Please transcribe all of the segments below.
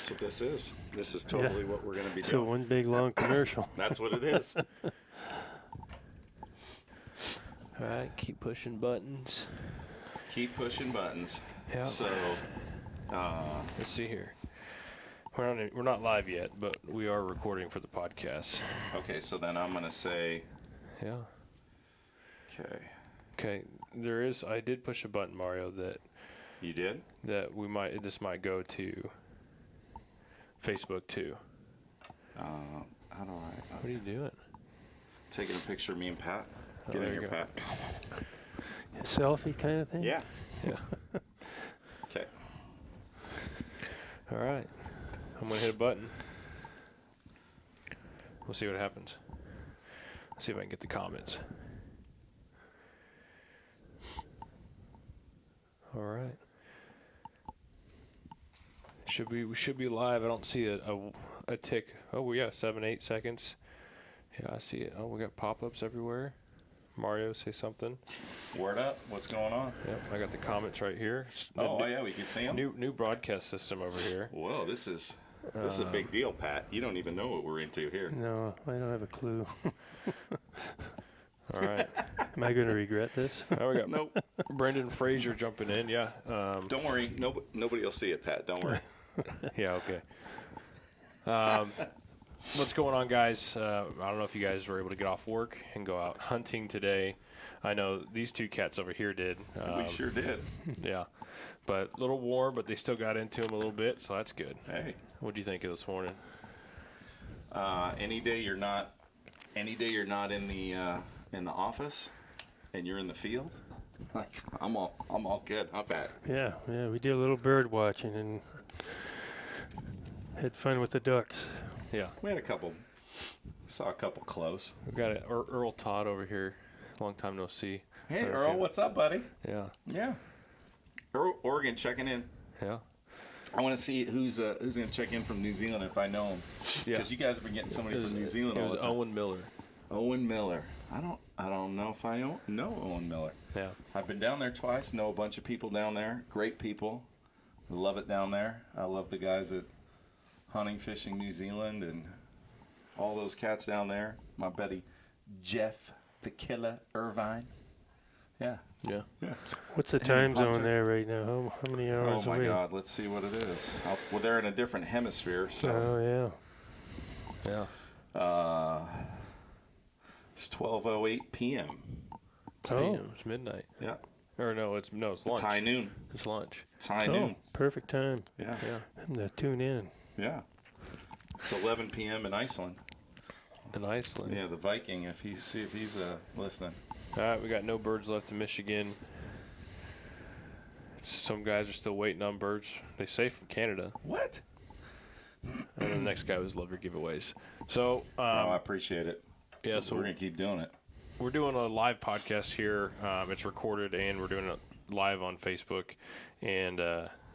That's what this is. This is totally what we're going to be So doing. one big long commercial. That's what it is. All right, keep pushing buttons. Keep pushing buttons. Yeah. So, Let's see here. We're not live yet, but we are recording for the podcast. okay, so then I'm going to say, Yeah. okay. Okay. I did push a button, Mario, that You did? this might go to Facebook too. How do I? What are you doing? Taking a picture of me and Pat. Oh, Get there in you here, go. Pat. A selfie kind of thing? Yeah. Yeah. Okay. All right. I'm going to hit a button. We'll see what happens. See if I can get the comments. All right. We should be live. I don't see a tick. Oh, yeah, 7-8 seconds. Yeah, I see it. Oh, we got pop-ups everywhere. Mario, say something. Word up. What's going on? Yep, I got the comments right here. Yeah, we can see them. New broadcast system over here. Whoa, this is a big deal, Pat. You don't even know what we're into here. No, I don't have a clue. All right. Am I going to regret this? Oh, we got Nope. Brendan Fraser jumping in. Yeah. Don't worry. Nobody will see it, Pat. Don't worry. Yeah. Okay. What's going on, guys? I don't know if you guys were able to get off work and go out hunting today. I know these two cats over here did. We sure did. Yeah. But a little warm, but they still got into them a little bit, so that's good. Hey. What do you think of this morning? Any day you're not in the office and you're in the field, like I'm all good. Not bad. Yeah, we did a little bird watching and had fun with the ducks. Yeah. We had saw a couple close. We've got Earl Todd over here. Long time no see. Hey, Earl, what's up, buddy? Yeah. Yeah. Earl, Oregon checking in. Yeah. I want to see who's going to check in from New Zealand if I know him. Yeah. Because you guys have been getting somebody from New Zealand all It the was time. Owen Miller. Owen Miller. I don't know if I know Owen Miller. Yeah. I've been down there twice. Know a bunch of people down there. Great people. Love it down there. I love the guys at Hunting, Fishing New Zealand and all those cats down there. My buddy Jeff the Killer Irvine. Yeah. Yeah. Yeah. What's the time zone there right now? How many hours Oh my away? God! Let's see what it is. Well, they're in a different hemisphere, so. Oh, Yeah. It's 12:08 p.m. Damn, it's midnight. Yeah. Or no, it's lunch. It's high noon. It's lunch. It's high yeah. noon. Perfect time Yeah. Yeah. to tune in. Yeah. It's 11 p.m. in Iceland. In Iceland. Yeah, the Viking. If he's listening. All right, we got no birds left in Michigan. Some guys are still waiting on birds. They say from Canada. What? And the next guy was love your giveaways. So, I appreciate it. yeah, so we're gonna keep doing it. we're doing a live podcast here. It's recorded, and we're doing it live on Facebook, and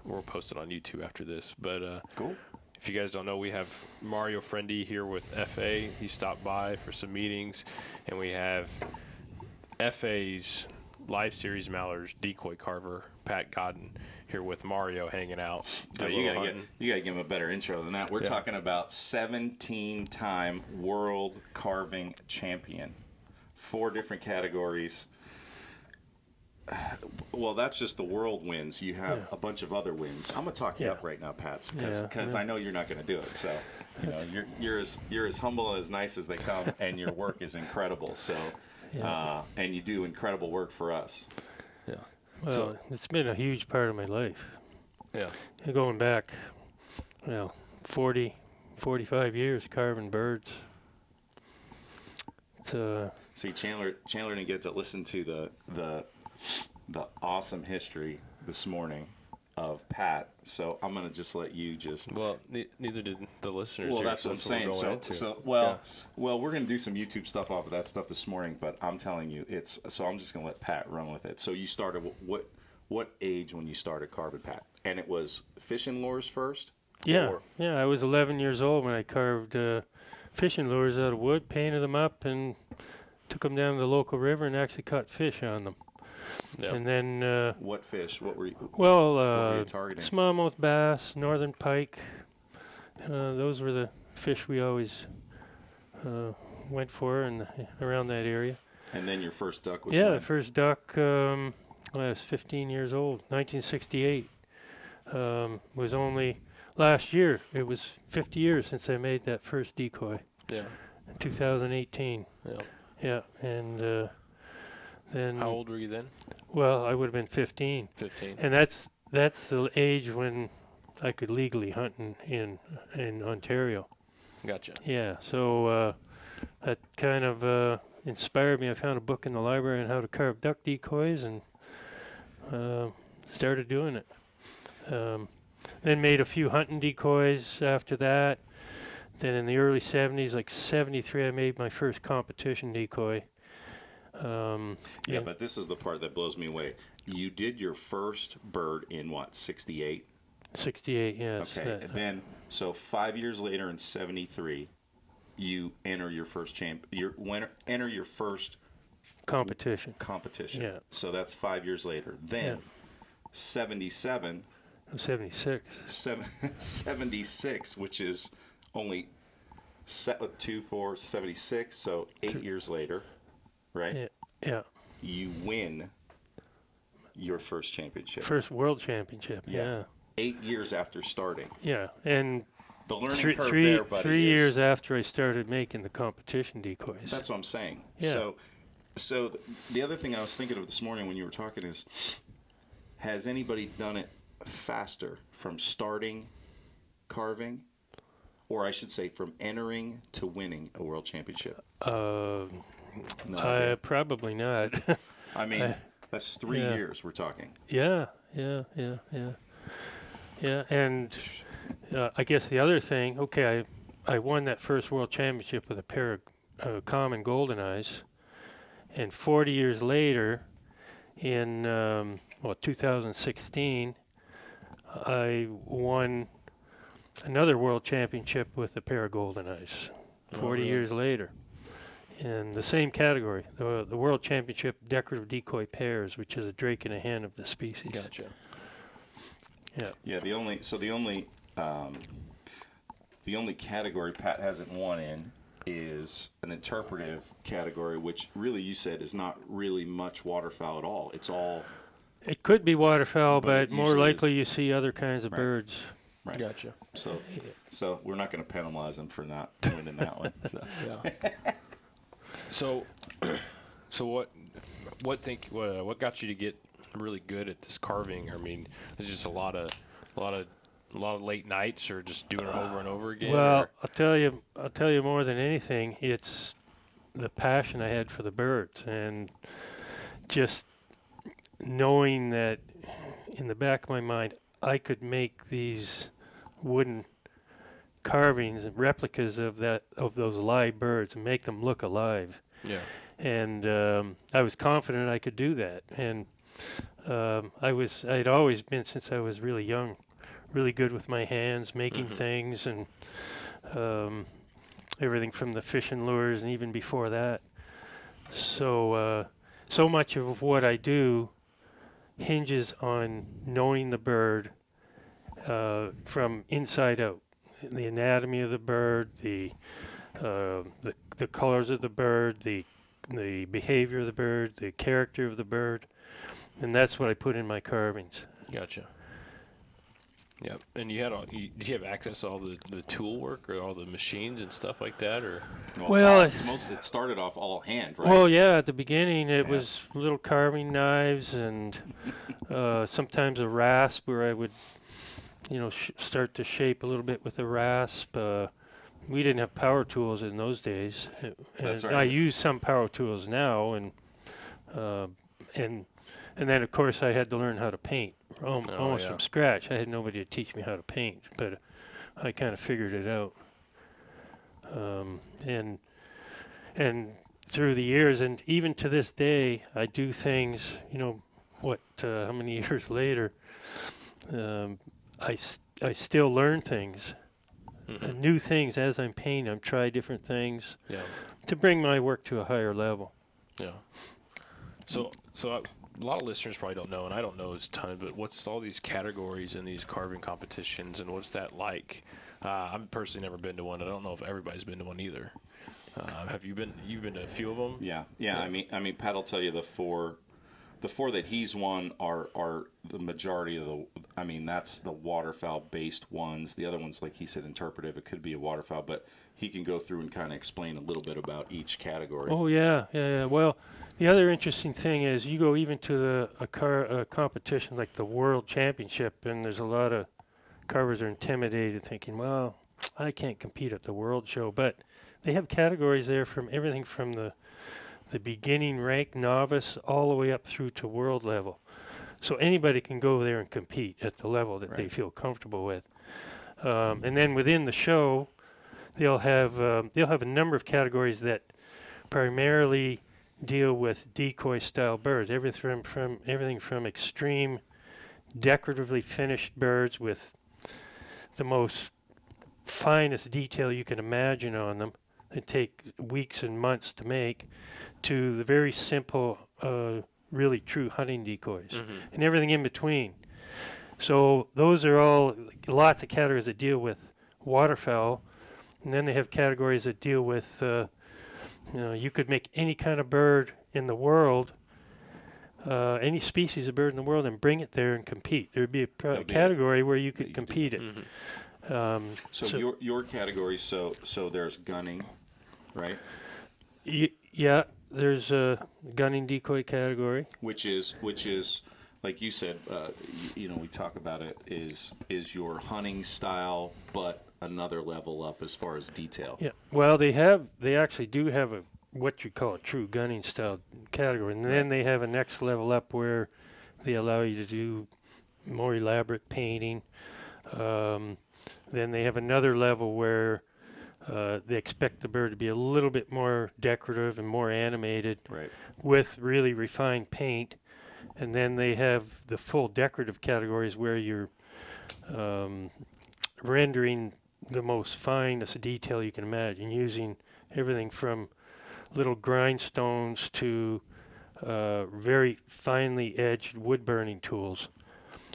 we'll post it on YouTube after this. But Cool. if you guys don't know, we have Mario Friendy here with FA. He stopped by for some meetings, and we have FA's live series mailers, Decoy, Carver, Pat Godin here with Mario hanging out. You gotta give him a better intro than that. We're talking about 17-time world carving champion, 4 different categories. Well, that's just the world wins. You have a bunch of other wins. I'm gonna talk you up right now, Pat, because I know you're not gonna do it. So, you're as humble and as nice as they come, and your work is incredible. So, and you do incredible work for us. Yeah. Well, it's been a huge part of my life. Yeah. Going back, 40, 45 years carving birds. It's See, Chandler didn't get to listen to the awesome history this morning of Pat, so I'm gonna just let you just. Well, neither did the listeners. Well, here, that's what I'm we're saying. going into. Well, we're gonna do some YouTube stuff off of that stuff this morning, but I'm telling you, so I'm just gonna let Pat run with it. So you started what age when you started carving, Pat? And it was fishing lures first. yeah. I was 11 years old when I carved fishing lures out of wood, painted them up, and took them down to the local river and actually caught fish on them. Yeah. And then what fish? What were you? well, what were you targeting? smallmouth bass, northern pike, those were the fish we always went for and around that area. And then your first duck was Yeah, when? the first duck when I was 15 years old, 1968. Was only last year. It was 50 years since I made that first decoy. Yeah. In 2018. Yeah. Yeah, and then. How old were you then? Well, I would have been 15. 15. And that's the age when I could legally hunt in Ontario. Gotcha. Yeah, so that kind of inspired me. I found a book in the library on how to carve duck decoys and started doing it. Then made a few hunting decoys after that. Then in the early 70s, like 73, I made my first competition decoy. Yeah, but this is the part that blows me away. You did your first bird in what, 68? 68, yes. Okay, and then, so 5 years later in 73, you enter your first enter your first competition. Yeah. So that's 5 years later. Then, 77. 76. 76, which is only 76, so 8 years later, right? Yeah. You win your first championship. First world championship, yeah. 8 years after starting. Yeah, and the learning curve there, buddy, three years after I started making the competition decoys. That's what I'm saying. Yeah. So the other thing I was thinking of this morning when you were talking is, has anybody done it faster from starting carving, or I should say from entering to winning a world championship? No, probably not. I mean, that's 3 years we're talking. Yeah, and I guess the other thing, okay, I won that first world championship with a pair of common golden eyes, and 40 years later, in 2016, I won another world championship with a pair of golden eyes. 40 years later, in the same category, the world championship decorative decoy pairs, which is a drake and a hen of the species. Gotcha. Yeah. The only category Pat hasn't won in is an interpretive category, which really you said is not really much waterfowl at all. It's all. It could be waterfowl, but more likely is. you see other kinds of birds. Right. Gotcha. So we're not going to penalize them for not winning that one. So. Yeah. So what got you to get really good at this carving? I mean, is it just a lot of late nights, or just doing it over and over again? Well, I'll tell you more than anything, it's the passion I had for the birds, and just knowing that in the back of my mind I could make these wooden carvings and replicas of those live birds and make them look alive. Yeah. And I was confident I could do that. And I'd always been, since I was really young, really good with my hands, making things, and everything from the fishing lures and even before that. So much of what I do hinges on knowing the bird from inside out. The anatomy of the bird, the colors of the bird, the behavior of the bird, the character of the bird, and that's what I put in my carvings. Gotcha. Yep. And did you have access to all the tool work or all the machines and stuff like that, or? Well, it started off all hand, right? Well, yeah. At the beginning, it was little carving knives and sometimes a rasp where I would, start to shape a little bit with a rasp. We didn't have power tools in those days. That's right. I use some power tools now, and then of course I had to learn how to paint almost from scratch. I had nobody to teach me how to paint, but I kind of figured it out. And through the years, and even to this day, I do things. How many years later? I still learn things. New things as I'm painting. I'm trying different things to bring my work to a higher level. Yeah. So a lot of listeners probably don't know, and I don't know a ton, but what's all these categories in these carving competitions, and what's that like? I've personally never been to one. I don't know if everybody's been to one either. Have you been? You've been to a few of them? Yeah. I mean, Pat will tell you the four that he's won are the majority of the. I mean, that's the waterfowl based ones. The other ones, like he said, interpretive. It could be a waterfowl, but he can go through and kind of explain a little bit about each category. Oh yeah. Well, the other interesting thing is you go even to a competition like the World Championship, and there's a lot of carvers are intimidated, thinking, well, I can't compete at the World Show, but they have categories there from everything from the beginning rank novice all the way up through to world level. So anybody can go there and compete at the level that they feel comfortable with. And then within the show, they'll have a number of categories that primarily deal with decoy style birds. Everything from extreme decoratively finished birds with the most finest detail you can imagine on them. They take weeks and months to make, to the very simple, really true hunting decoys, and everything in between. So those are all lots of categories that deal with waterfowl, and then they have categories that deal with, you could make any kind of bird in the world, any species of bird in the world, and bring it there and compete. There would be a category where you could compete it. So your category, so there's gunning, right? Yeah, there's a gunning decoy category, which is like you said, we talk about it is your hunting style, but another level up as far as detail. Yeah. Well, they actually do have what you call a true gunning style category, and then they have a next level up where they allow you to do more elaborate painting. Then they have another level where they expect the bird to be a little bit more decorative and more animated, with really refined paint. And then they have the full decorative categories where you're rendering the most finest detail you can imagine, using everything from little grindstones to very finely edged wood burning tools.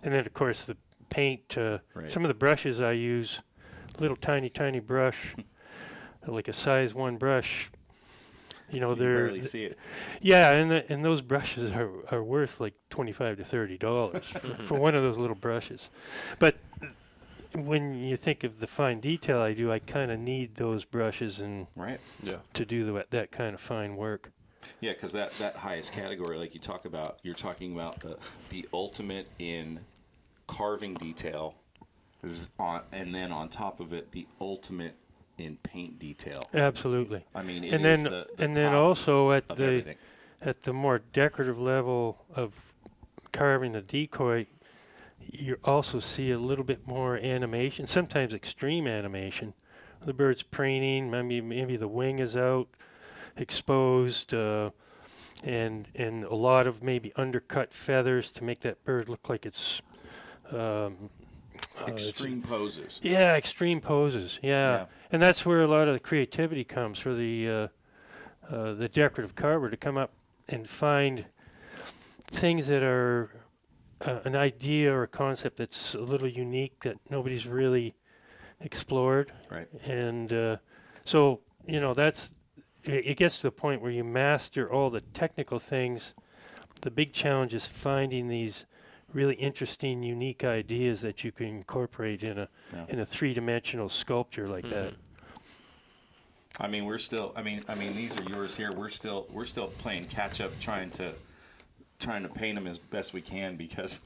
And then, of course, the paint. Some of the brushes I use, little tiny brush, like a size 1 brush. You can barely see it. Yeah, and those brushes are worth like $25 to $30 for one of those little brushes. But when you think of the fine detail I do, I kind of need those brushes to do that kind of fine work. Yeah, because that highest category, like you're talking about the ultimate in carving detail, and then on top of it, the ultimate in paint detail. Absolutely. I mean, then also at the more decorative level of carving the decoy, you also see a little bit more animation, sometimes extreme animation. The bird's preening, maybe the wing is out, exposed, and a lot of maybe undercut feathers to make that bird look like it's extreme poses. Yeah, extreme poses. Yeah, and that's where a lot of the creativity comes for the decorative carver, to come up and find things that are an idea or a concept that's a little unique that nobody's really explored. Right. And so that's it gets to the point where you master all the technical things. The big challenge is finding these really interesting, unique ideas that you can incorporate in a three-dimensional sculpture like that. I mean, we're still. I mean, these are yours here. We're still playing catch up, trying to paint them as best we can, because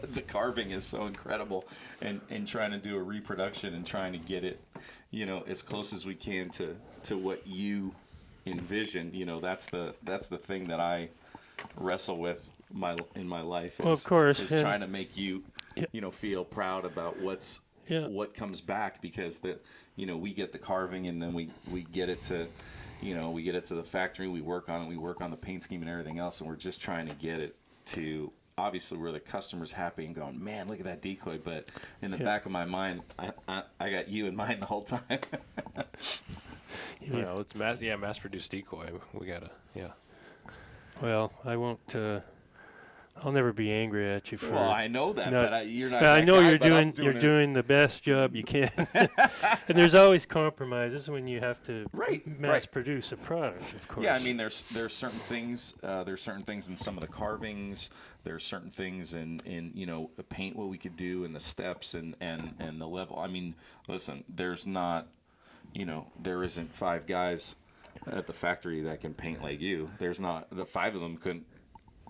the carving is so incredible, and trying to do a reproduction and trying to get it, as close as we can to what you envision. That's the thing that I wrestle with in my life. Well, of course, is trying to make you, feel proud about what comes back, because we get the carving, and then we get it to, we get it to the factory, we work on it, we work on the paint scheme and everything else, and we're just trying to get it to, obviously, where the customer's happy and going, man, look at that decoy. But in the back of my mind, I got you in mind the whole time. It's mass-produced decoy. We gotta, Well, I won't I'll never be angry at you for. Well, I know that, No, but you're not. I that know guy, you're but I'm doing it. doing the best job you can, and there's always compromises when you have to mass produce a product. Of course. Yeah, I mean, there's certain things. There's certain things in some of the carvings. There's certain things in paint what we could do and the steps and the level. I mean, listen, there's not, there isn't 5 guys at the factory that can paint like you. There's not. The 5 of them couldn't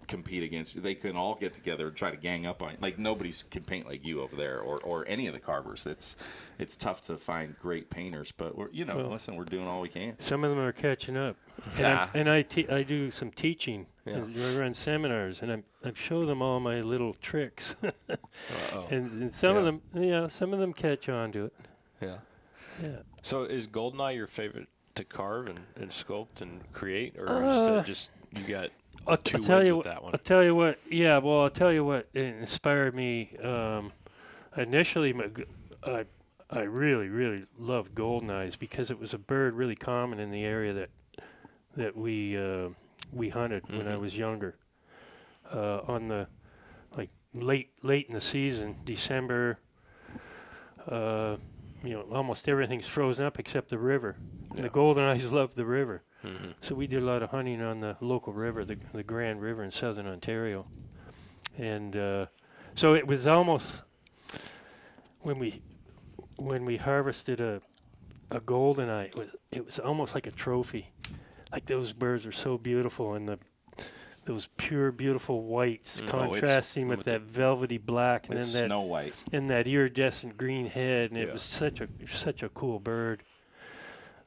compete against you. They couldn't all get together and try to gang up on you. Like, nobody can paint like you over there or any of the carvers. It's tough to find great painters, but listen, we're doing all we can. Some of them are catching up. Yeah. And I do some teaching. I run seminars, and I show them all my little tricks. and some of them catch on to it. Yeah. Yeah. So is Goldeneye your favorite to carve and sculpt and create, or is it just you got two wins with that one? I'll tell you what. Yeah, well, I'll tell you what inspired me. Initially, I really, really loved goldeneyes because it was a bird really common in the area that we hunted when I was younger. On the late in the season, December. Almost everything's frozen up except the river. And the goldeneyes love the river. Mm-hmm. So we did a lot of hunting on the local river, the Grand River in southern Ontario. And so it was almost, when we harvested a goldeneye, it was almost like a trophy. Like, those birds are so beautiful, and those pure, beautiful whites contrasting with that velvety black, and then that Snow White, and that iridescent green head, and it was such a cool bird.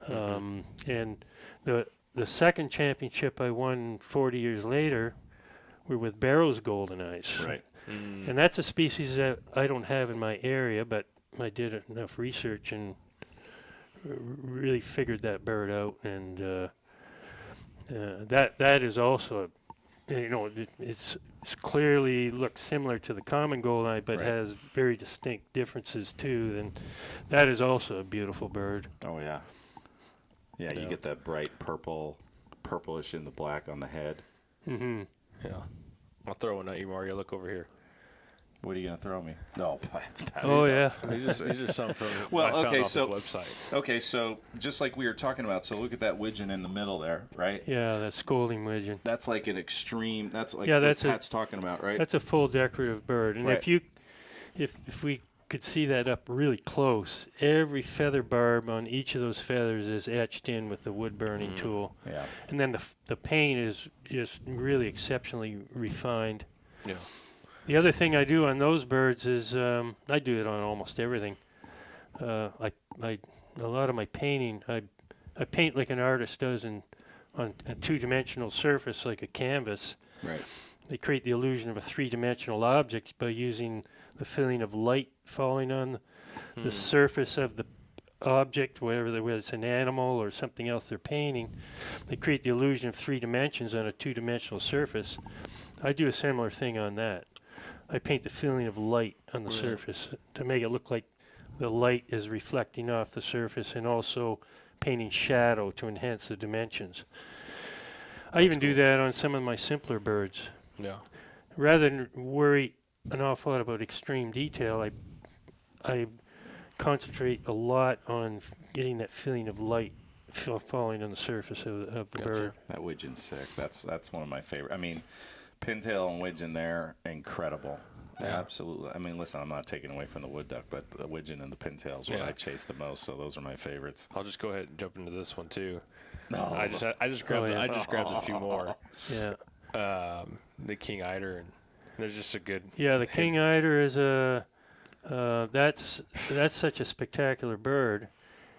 And the second championship I won 40 years later were with Barrow's goldeneyes. right? And that's a species that I don't have in my area, but I did enough research and really figured that bird out, and that is also it's clearly looks similar to the common goldeneye, but has very distinct differences too. And that is also a beautiful bird. Oh yeah. Yeah, you get that bright purplish in the black on the head. Mm-hmm. Yeah. I'll throw one at you, Mario. Look over here. What are you gonna throw me? No. These are some from well, I found okay, off so his website. Okay, so just like we were talking about, so look at that widgeon in the middle there, right? Yeah, that scolding widgeon. That's like an extreme. That's like that's what Pat's talking about, right? That's a full decorative bird, and if we could see that up really close, every feather barb on each of those feathers is etched in with the wood burning tool. Yeah. And then the paint is just really exceptionally refined. Yeah. The other thing I do on those birds is I do it on almost everything. A lot of my painting, I paint like an artist does on a two-dimensional surface like a canvas. Right. They create the illusion of a three-dimensional object by using the feeling of light falling on the surface of the object, whether it's an animal or something else they're painting. They create the illusion of 3 dimensions on a two-dimensional surface. I do a similar thing on that. I paint the feeling of light on the surface to make it look like the light is reflecting off the surface, and also painting shadow to enhance the dimensions. I even do that on some of my simpler birds. Yeah. Rather than worry an awful lot about extreme detail, I concentrate a lot on getting that feeling of light falling on the surface of the bird. That widgeon's sick. That's one of my favorite. I mean, pintail and widgeon there, incredible. Yeah. Absolutely. I mean, listen, I'm not taking away from the wood duck, but the widgeon and the pintail is what I chase the most, so those are my favorites. I'll just go ahead and jump into this one too. No. I just grabbed a few more. Yeah. The king eider, and there's just a good. Yeah, the king eider is that's such a spectacular bird,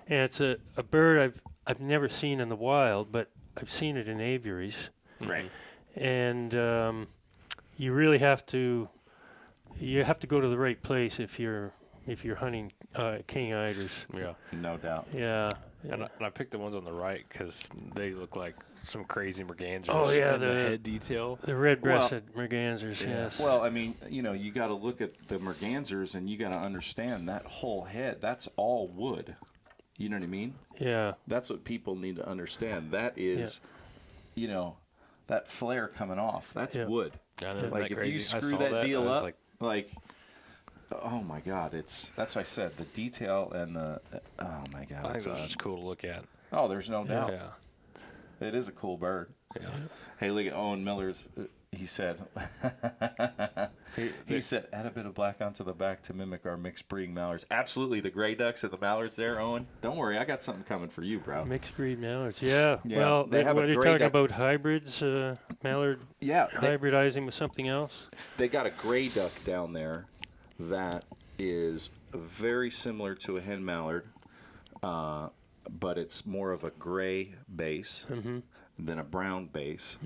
and it's a bird I've never seen in the wild, but I've seen it in aviaries. Right. And you really have to go to the right place if you're hunting king eiders. Yeah, no doubt. Yeah. And I picked the ones on the right because they look like some crazy mergansers. Oh yeah, the head detail. The red-breasted mergansers. Yeah. Yes. Well, I mean, you got to look at the mergansers, and you got to understand that whole head. That's all wood. You know what I mean? Yeah. That's what people need to understand. That is, that flare coming off. That's wood. I know, Like if you screw that deal up, like, oh my God, that's what I said. The detail and the oh my God, I think it's it's just cool to look at. Oh, there's no doubt. Yeah. It is a cool bird. Yeah. Hey, look at Owen Miller's. He said, he said, add a bit of black onto the back to mimic our mixed breeding mallards. Absolutely, the gray ducks and the mallards there, Owen. Don't worry, I got something coming for you, bro. Mixed breed mallards, yeah. Yeah, Well, they have what a are you gray talking duck- about? Hybrids, mallard hybridizing with something else? They got a gray duck down there that is very similar to a hen mallard, but it's more of a gray base than a brown base.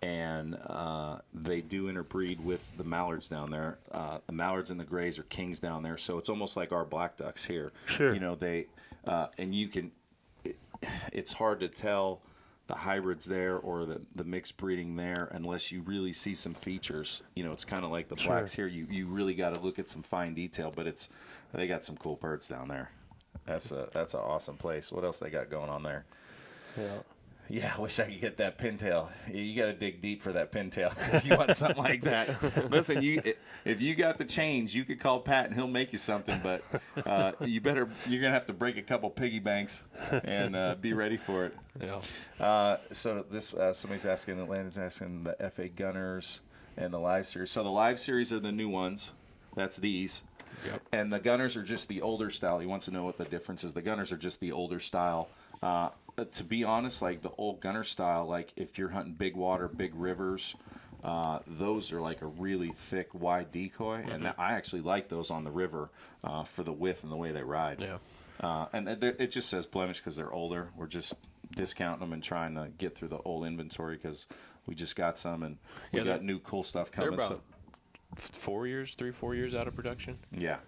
And they do interbreed with the mallards down there. The mallards and the grays are kings down there, so it's almost like our black ducks here. Sure. You know, they and you can. It's hard to tell the hybrids there or the mixed breeding there unless you really see some features. You know, it's kind of like the blacks here. You really got to look at some fine detail, but they got some cool birds down there. That's an awesome place. What else they got going on there? Yeah, I wish I could get that pintail. You got to dig deep for that pintail if you want something like that. Listen, if you got the change, you could call Pat and he'll make you something. But you're gonna have to break a couple piggy banks and be ready for it. Yeah. So this somebody's asking, Landon's asking the FA Gunners and the Live Series. So the Live Series are the new ones. That's these. Yep. And the Gunners are just the older style. He wants to know what the difference is. The Gunners are just the older style. To be honest, like the old Gunner style, like if you're hunting big water, big rivers, those are like a really thick, wide decoy. And I actually like those on the river for the width and the way they ride. Yeah. And it just says blemish because they're older. We're just discounting them and trying to get through the old inventory because we just got some and we got new cool stuff coming. They're about 4 years, 3-4 years out of production. Yeah.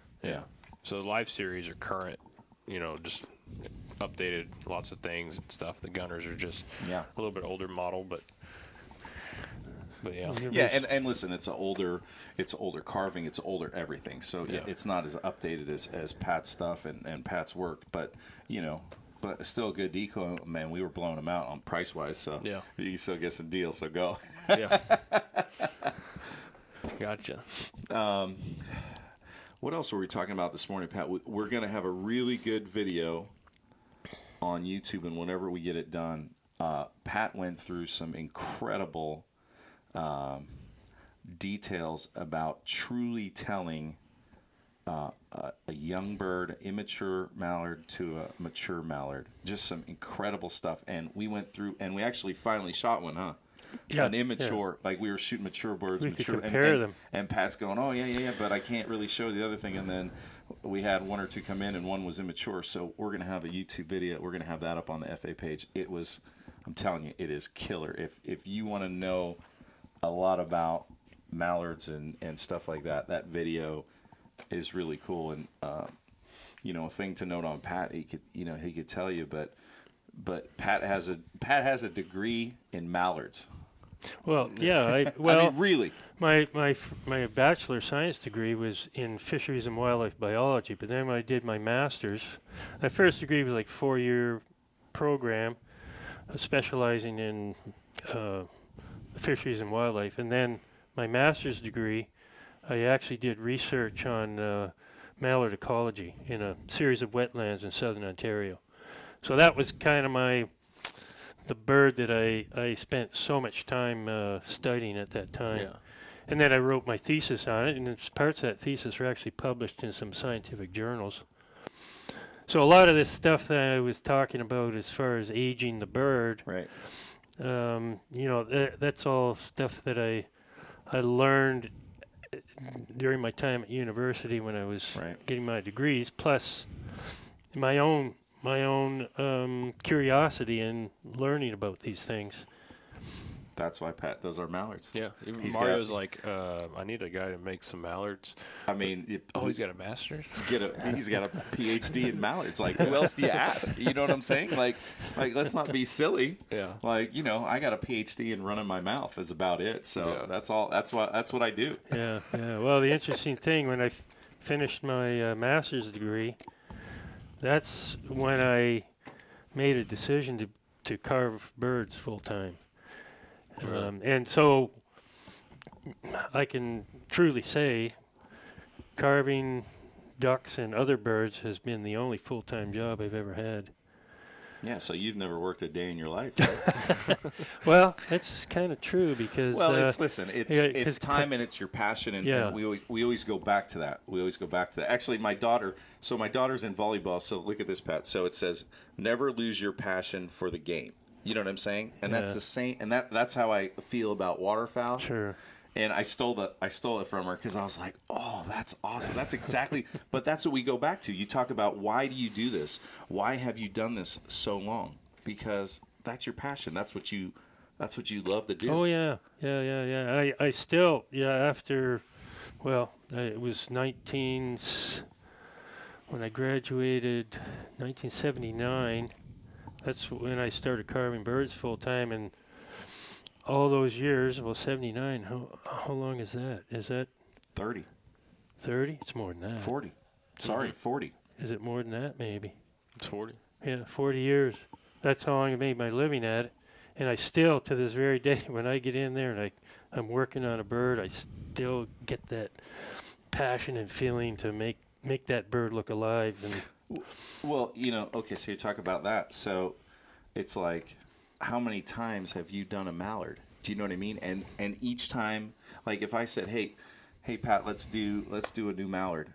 So the Live Series are current, you know, just updated lots of things and stuff. The Gunners are just a little bit older model, but yeah. Yeah, and listen, it's older carving, it's older everything. So it's not as updated as Pat's stuff and Pat's work, but you know, but still a good decoy. Man, we were blowing them out on price wise, so you can still get some deals. So go. Yeah. Gotcha. What else were we talking about this morning, Pat? We're going to have a really good video on YouTube, and whenever we get it done, Pat went through some incredible details about truly telling a young bird, immature mallard to a mature mallard. Just some incredible stuff. And we went through, and we actually finally shot one, huh? Yeah, an immature, like we were shooting mature birds, we could mature, compare them. And Pat's going, oh yeah, but I can't really show the other thing. And then we had one or two come in, and one was immature. So we're gonna have a YouTube video. We're gonna have that up on the FA page. It was, I'm telling you, it is killer. If you want to know a lot about mallards and stuff like that, that video is really cool. And you know, a thing to note on Pat, he could tell you, but Pat has a degree in mallards. Well, yeah. I mean, really. My bachelor science degree was in fisheries and wildlife biology, but then when I did my master's, my first degree was like 4-year program, specializing in fisheries and wildlife, and then my master's degree, I actually did research on mallard ecology in a series of wetlands in southern Ontario. So that was kind of the bird that I spent so much time studying at that time. Yeah. And then I wrote my thesis on it, and parts of that thesis were actually published in some scientific journals. So a lot of this stuff that I was talking about as far as aging the bird, Right. you know, that's all stuff that I learned during my time at university when I was getting my degrees, plus my own curiosity in learning about these things. That's why Pat does our mallards. Yeah, Mario's like, I need a guy to make some mallards. I mean, he's got a master's. He's got a PhD in mallards. Like, who else do you ask? You know what I'm saying? Like let's not be silly. Yeah. Like, you know, I got a PhD in running my mouth is about it. So that's all. That's what I do. Yeah. Well, the interesting thing when I finished my master's degree, that's when I made a decision to carve birds full time. And so I can truly say carving ducks and other birds has been the only full-time job I've ever had. Yeah, so you've never worked a day in your life, right? Well, that's kind of true because it's time and it's your passion, and, Yeah. and we always go back to that. We always go back to that. Actually, my daughter's in volleyball, so look at this, Pat. So it says, never lose your passion for the game. You know what I'm saying? And that's the same, and that's how I feel about waterfowl. Sure. And I stole it from her because I was like, oh, that's awesome. That's exactly, but that's what we go back to. You talk about, why do you do this? Why have you done this so long? Because that's your passion. That's what you love to do. Oh, yeah. I still, after, it was when I graduated, 1979, that's when I started carving birds full time, and all those years, 79, how long is that? Is that 30. 30? It's more than that. 40. Sorry, 40. Is it more than that, maybe? It's 40. Yeah, 40 years. That's how long I made my living at it. And I still, to this very day, when I get in there and I'm working on a bird, I still get that passion and feeling to make that bird look alive. And Well, okay, so you talk about that. So it's like, how many times have you done a mallard? Do you know what I mean? And each time, like if I said, hey Pat, let's do a new mallard.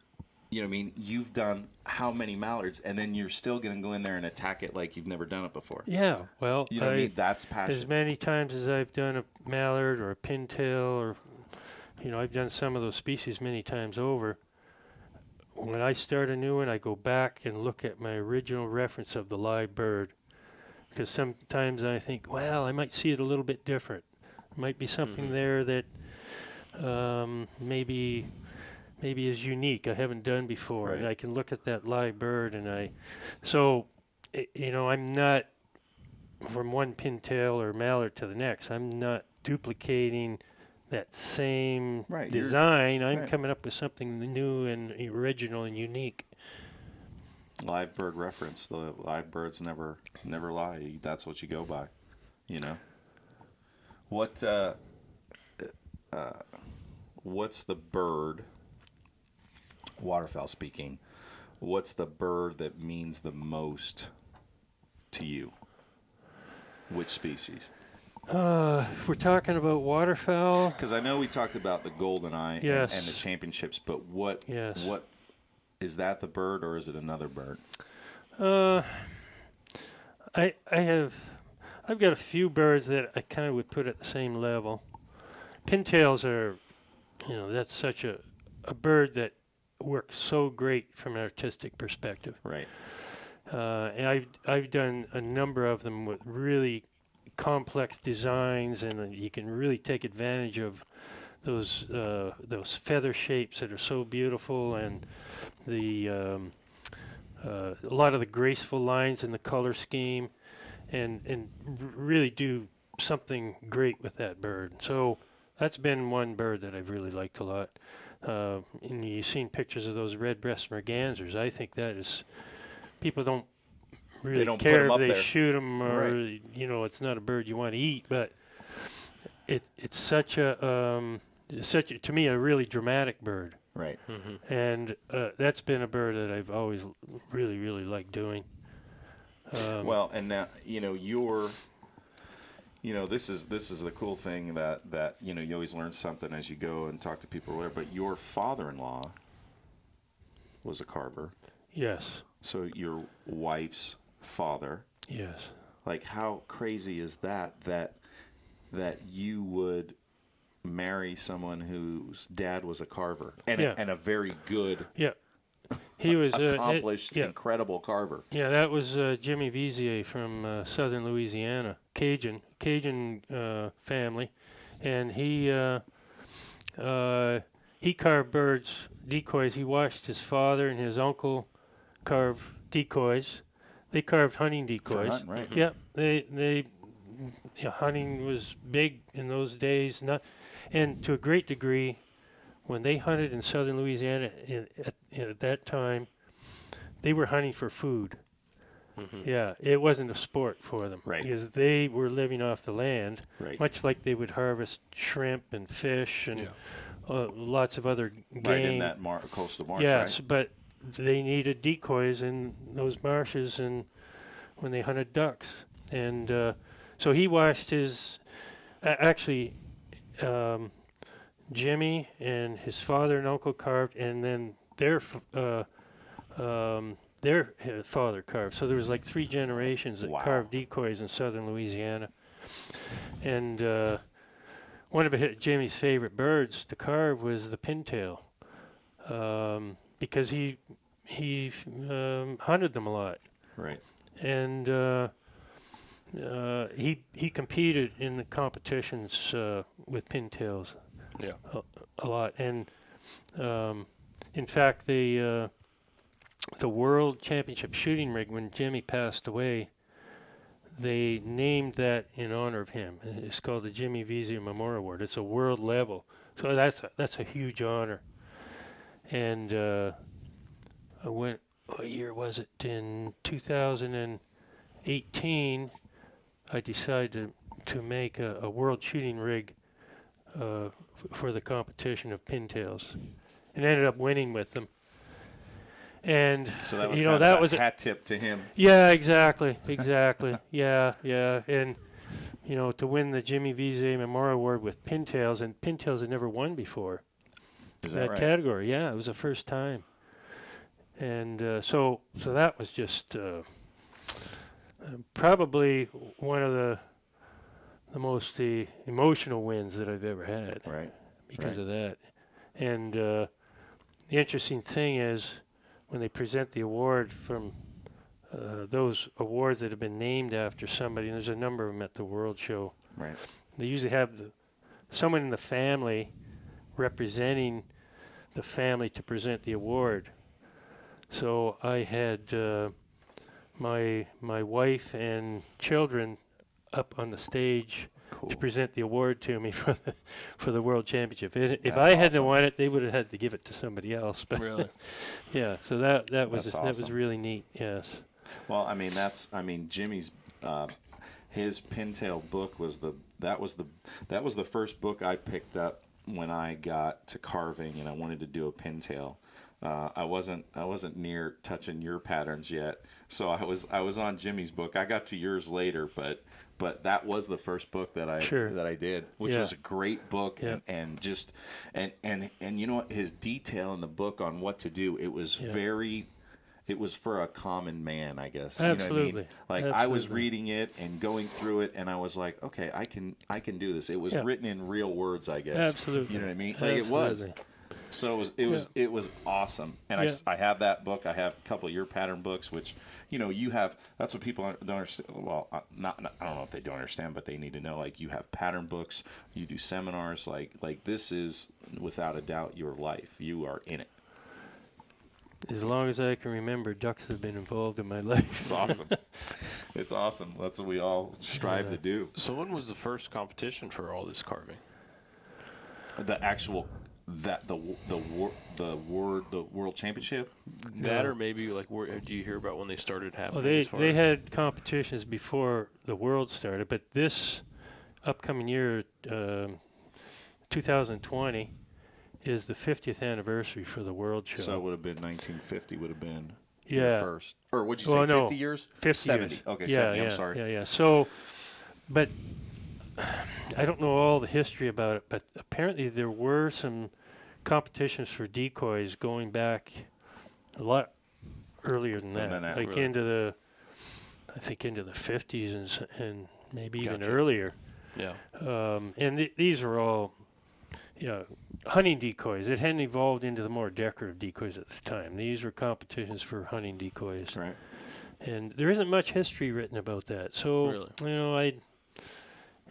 You know what I mean? You've done how many mallards, and then you're still going to go in there and attack it like you've never done it before. yeah, well, You know what I mean? That's as passion. many times as I've done a mallard or a pintail, or I've done some of those species many times over. When I start a new one, I go back and look at my original reference of the live bird, because sometimes I think, well, I might see it a little bit different. Might be something there that maybe is unique I haven't done before, Right. and I can look at that live bird, and I'm not from one pintail or mallard to the next. I'm not duplicating that same Right, design. I'm right. coming up with something new and original and unique. Live bird reference. The live birds never lie. That's what you go by. What's the bird, waterfowl speaking, what's the bird that means the most to you? Which species? If we're talking about waterfowl, Because I know we talked about the goldeneye Yes. and the championships, but what is that, the bird, or is it another bird? I've got a few birds that I kind of would put at the same level. Pintails are, that's such a bird that works so great from an artistic perspective. Right. And I've done a number of them with really complex designs, and you can really take advantage of those feather shapes that are so beautiful, and a lot of the graceful lines in the color scheme, and really do something great with that bird. So that's been one bird that I've really liked a lot. And you've seen pictures of those red-breasted mergansers. I think that is, people don't really don't put care 'em if up they there. shoot them, or Right. it's not a bird you want to eat, but it's such a to me a really dramatic bird, Right. and that's been a bird that I've always really liked doing. Well, and now this is the cool thing that you always learn something as you go and talk to people or whatever. But your father-in-law was a carver, Yes, so your wife's father. yes. Like, how crazy is that you would marry someone whose dad was a carver and Yeah. and a very good, Yeah, he was accomplished, incredible carver. Yeah, that was Jimmy Vizier from southern Louisiana, Cajun family, and he carved birds, decoys. He watched his father and his uncle carve decoys. They carved hunting For decoys. hunting, right? Yeah, hunting was big in those days. And to a great degree, when they hunted in southern Louisiana at that time, they were hunting for food. Yeah, it wasn't a sport for them. Right. Because they were living off the land, Right. much like they would harvest shrimp and fish and Yeah. lots of other game. Right in that coastal marsh, Yes, right? but they needed decoys in those marshes and when they hunted ducks. And so he watched his, actually, Jimmy and his father and uncle carved, and then their father carved. So there was like 3 generations that carved decoys in southern Louisiana. And one of Jimmy's favorite birds to carve was the pintail, because he hunted them a lot. Right. And he competed in the competitions with pintails. Yeah. A lot. And in fact, the World Championship shooting rig, when Jimmy passed away, they named that in honor of him. It's called the Jimmy Veazey Memorial Award. It's a world level, so that's a huge honor. And I went. What year was it? In 2018, I decided to make a world shooting rig for the competition of pintails, and ended up winning with them. And So that was that was a hat tip to him. Yeah, exactly. yeah. And to win the Jimmy Veazey Memorial Award with pintails, and pintails had never won before. Is that right? Category, yeah, it was the first time. And so that was just probably one of the most emotional wins that I've ever had. Right. Because of that. And the interesting thing is, when they present the award from those awards that have been named after somebody, and there's a number of them at the World Show. Right. They usually have someone in the family representing the family to present the award. So I had my wife and children up on the stage to present the award to me for the World Championship. If I hadn't won it, they would have had to give it to somebody else. But really? Yeah. So that was awesome. That was really neat. Yes. Well, Jimmy's his pintail book was the first book I picked up when I got to carving and I wanted to do a pintail. I wasn't near touching your patterns yet, so I was on Jimmy's book. I got to yours later, but that was the first book that I did, which was a great book, and you know what, his detail in the book on what to do, it was it was for a common man, I guess. Absolutely. You know what I mean? Like, Absolutely. I was reading it and going through it, and I was like, okay, I can do this. It was written in real words, I guess. Absolutely. You know what I mean? Like, Absolutely. it was. So it was awesome, and I have that book. I have a couple of your pattern books, which you have. That's what people don't understand. Well, not I don't know if they don't understand, but they need to know. Like, you have pattern books, you do seminars. Like this is without a doubt your life. You are in it. As long as I can remember, ducks have been involved in my life. It's awesome. It's awesome. That's what we all strive to do. So when was the first competition for all this carving? The actual. The World Championship? That, or maybe do you hear about when they started happening? Well, they had competitions before the World started, but this upcoming year, 2020, is the 50th anniversary for the World Show. So it would have been 1950. Would have been the first, or would you say 50 years? 50 70. years. Okay, yeah, 70. yeah, I'm sorry. Yeah. So, but I don't know all the history about it, but apparently there were some competitions for decoys going back a lot earlier than that, into the 50s and maybe even earlier. Yeah. And these are all, hunting decoys. It hadn't evolved into the more decorative decoys at the time. These were competitions for hunting decoys. Right. And there isn't much history written about that. So,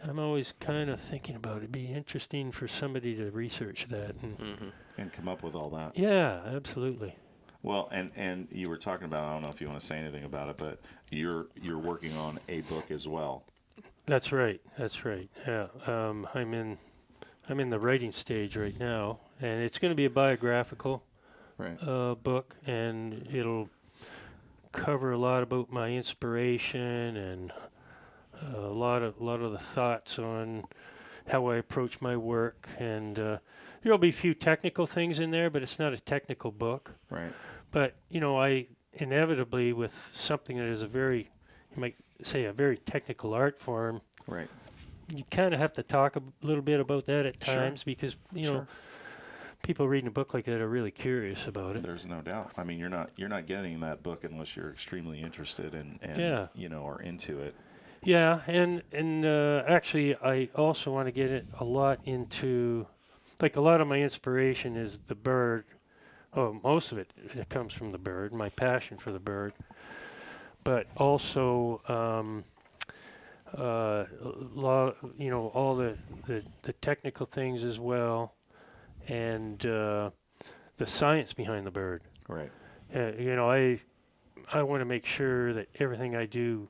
I'm always kind of thinking about it. It'd be interesting for somebody to research that And come up with all that. Yeah, absolutely. Well, and you were talking about, I don't know if you want to say anything about it, but you're working on a book as well. That's right. Yeah. I'm in the writing stage right now, and it's going to be a biographical book, and it'll cover a lot about my inspiration and a lot of the thoughts on how I approach my work, and there'll be a few technical things in there, but it's not a technical book. Right. But I inevitably, with something that is you might say, a very technical art form, Right. you kind of have to talk a little bit about that at Sure. times, because Sure. people reading a book like that are really curious about it. There's no doubt. I mean, you're not getting that book unless you're extremely interested and Yeah. are into it. Yeah, and actually, I also want to get it a lot into, like, a lot of my inspiration is the bird. Oh, most of it comes from the bird, my passion for the bird, but also all the technical things as well, and the science behind the bird. Right. I want to make sure that everything I do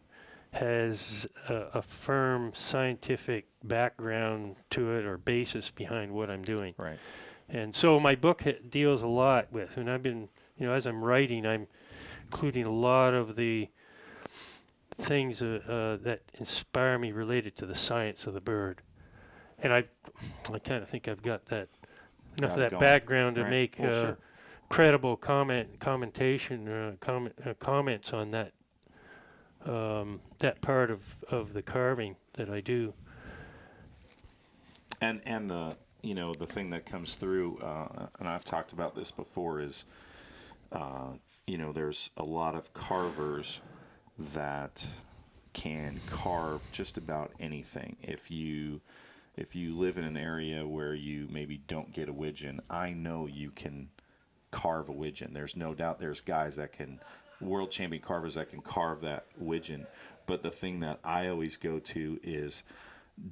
has a firm scientific background to it, or basis behind what I'm doing. Right. And so my book deals a lot with, and I've been, as I'm writing, I'm including a lot of the things that inspire me related to the science of the bird. And I kind of think I've got enough of that going. background to Right. make Well, sure. credible comments on that that part of the carving that I do. And the the thing that comes through, and I've talked about this before, is there's a lot of carvers that can carve just about anything. If you live in an area where you maybe don't get a widgeon, I know you can carve a widgeon. There's no doubt there's guys that can, world champion carvers that can carve that widgeon. But the thing that I always go to is,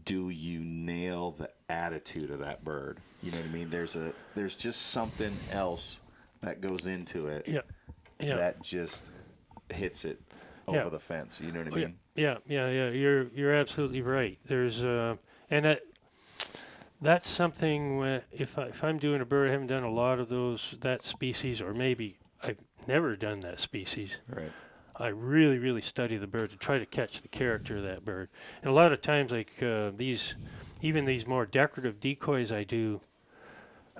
do you nail the attitude of that bird? You know what I mean? There's just something else that goes into it. Yeah. Yeah. That just hits it over the fence. You know what I mean? Yeah. You're absolutely right. There's and that's something if I'm doing a bird, I haven't done a lot of that species, or maybe I've never done that species. Right. I really, really study the bird to try to catch the character of that bird. And a lot of times, like these more decorative decoys I do,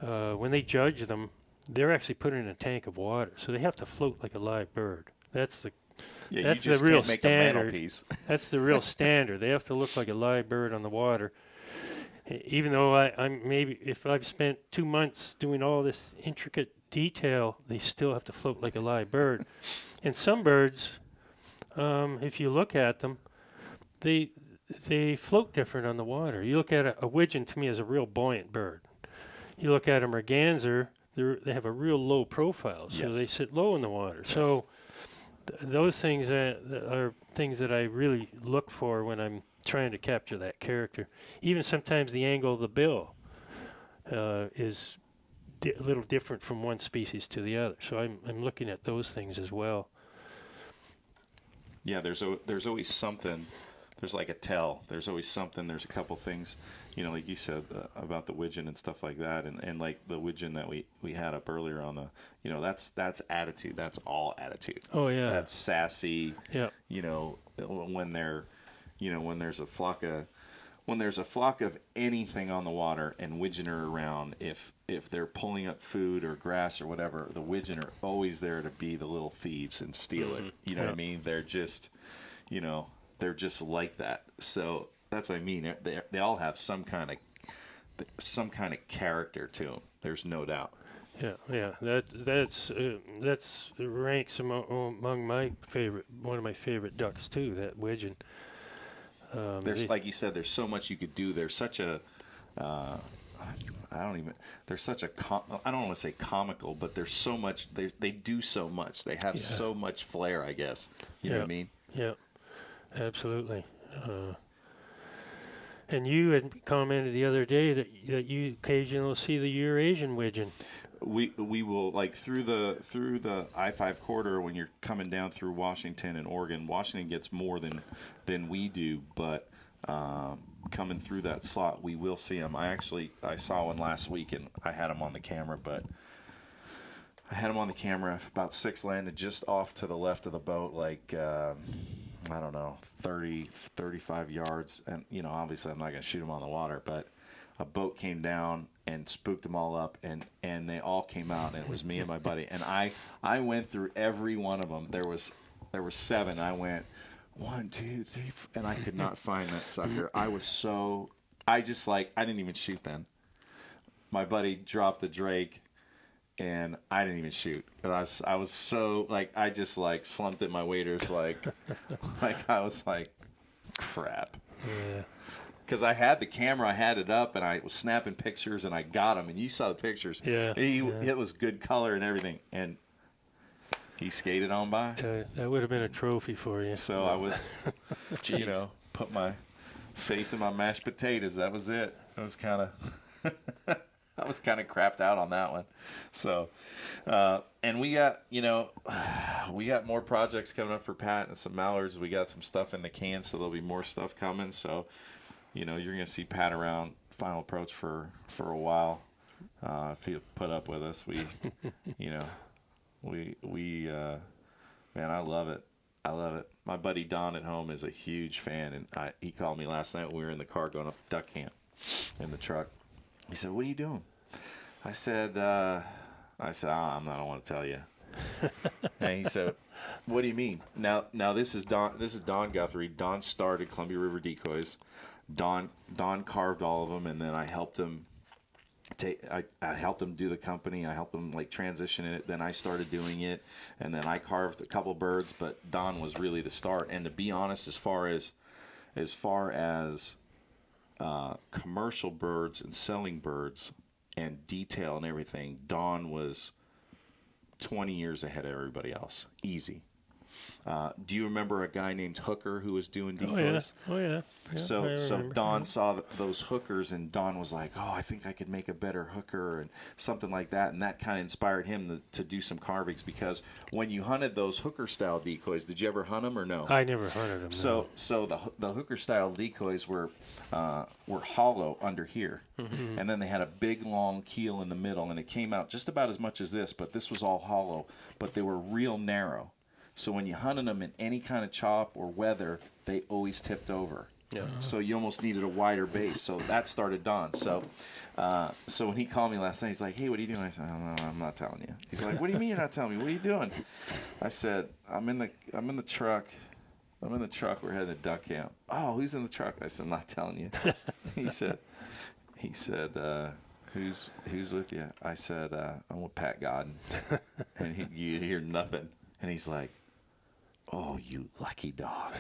when they judge them, they're actually put in a tank of water, so they have to float like a live bird. That's the you just real can't make standard. a mantelpiece. That's the real standard. They have to look like a live bird on the water. Even though I'm maybe, if I've spent 2 months doing all this intricate detail, they still have to float like a live bird. And some birds, if you look at them, they float different on the water. You look at a widgeon, to me, as a real buoyant bird. You look at a merganser, they have a real low profile, so they sit low in the water. Yes. So those things are things that I really look for when I'm trying to capture that character. Even sometimes the angle of the bill is a little different from one species to the other. So I'm looking at those things as well. Yeah, there's always something. There's like a tell. There's always something. There's a couple things, like you said about the widgeon and stuff like that, and like the widgeon that we had up earlier on the, that's attitude. That's all attitude. Oh yeah. That's sassy. Yeah. When there's a flock of anything on the water and widgeon are around, if they're pulling up food or grass or whatever, the widgeon are always there to be the little thieves and steal it. You know what I mean? They're just, they're just like that. So that's what I mean. They all have some kind of character to them. There's no doubt. Yeah. That's ranks among one of my favorite ducks too. That widgeon. Like you said, there's so much you could do. There's such a, I don't want to say comical, but there's so much. They do so much. They have so much flair, I guess. You know what I mean? Yeah, absolutely. And you had commented the other day that you occasionally see the Eurasian widgeon. We will, like, through the I-5 corridor, when you're coming down through Washington and Oregon. Washington gets more than we do, but coming through that slot, we will see them. I saw one last week, and I had them on the camera, but I had them on the camera. About 6 landed just off to the left of the boat, like, I don't know, 30, 35 yards. And, you know, obviously I'm not going to shoot them on the water, but a boat came down and spooked them all up, and they all came out, and it was me and my buddy. And I went through every one of them. There were 7. I went 1, 2, 3, 4, and I could not find that sucker. I didn't even shoot then. My buddy dropped the drake, and I didn't even shoot. And I was so, like, I just, like, slumped at my waders, like I was like, crap. Yeah. Because I had the camera, I had it up, and I was snapping pictures, and I got him, and you saw the pictures. Yeah. It was good color and everything, and he skated on by. That would have been a trophy for you. So I was, you know, put my face in my mashed potatoes. That was it. I was kind of, I was kind of crapped out on that one. So, and we got, you know, we got more projects coming up for Pat and some mallards. We got some stuff in the can, so there'll be more stuff coming. So, you know, you're going to see Pat around Final Approach for a while. If he'll put up with us, you know, man, I love it. I love it. My buddy Don at home is a huge fan, and he called me last night when we were in the car going up to duck camp in the truck. He said, "What are you doing?" I said, I don't want to tell you. And he said, "What do you mean?" Now this is Don Guthrie. Don started Columbia River Decoys. Don carved all of them, and then I helped him I helped him do the company. I helped him like transition it. Then I started doing it, and then I carved a couple birds. But Don was really the start. And to be honest, as far as commercial birds and selling birds and detail and everything, Don was 20 years ahead of everybody else. Easy. Do you remember a guy named Hooker who was doing decoys? Oh yeah. So Don saw those hookers, and Don was like, "Oh, I think I could make a better hooker," and something like that. And that kind of inspired him to do some carvings, because when you hunted those hooker-style decoys, did you ever hunt them or no? I never hunted them. So the hooker-style decoys were hollow under here, and then they had a big long keel in the middle, and it came out just about as much as this, but this was all hollow, but they were real narrow. So when you hunted them in any kind of chop or weather, they always tipped over. Yeah. So you almost needed a wider base. So that started Don. So when he called me last night, he's like, "Hey, what are you doing?" I said, "Oh, no, I'm not telling you." He's like, "What do you mean you're not telling me? What are you doing?" I said, I'm in the truck. I'm in the truck. We're heading to duck camp." "Oh, who's in the truck?" I said, "I'm not telling you." He said, who's with you?" I said, "I'm with Pat Godin." And you hear nothing. And he's like, "Oh, you lucky dog."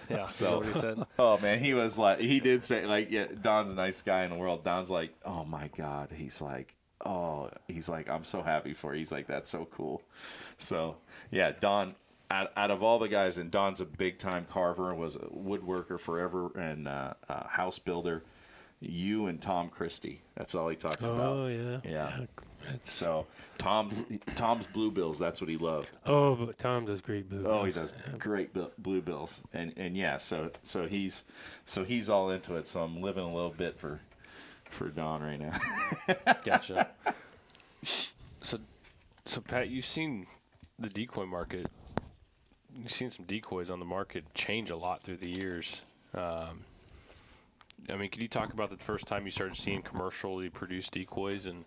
Yeah, so what he said. Oh man, he was like, he did say, like, yeah, Don's a nice guy in the world. Don's like, "Oh my God." He's like, "I'm so happy for you." He's like, "That's so cool." So yeah, Don, out of all the guys, and Don's a big time carver, was a woodworker forever, and house builder. You and Tom Christie, that's all he talks about. Oh yeah. So Tom's bluebills, that's what he loved. Oh, but Tom does great bluebills. Oh, he does great bluebills, and yeah, so he's all into it. So I'm living a little bit for Don right now. Gotcha. So Pat, you've seen the decoy market. You've seen some decoys on the market change a lot through the years. I mean, could you talk about the first time you started seeing commercially produced decoys and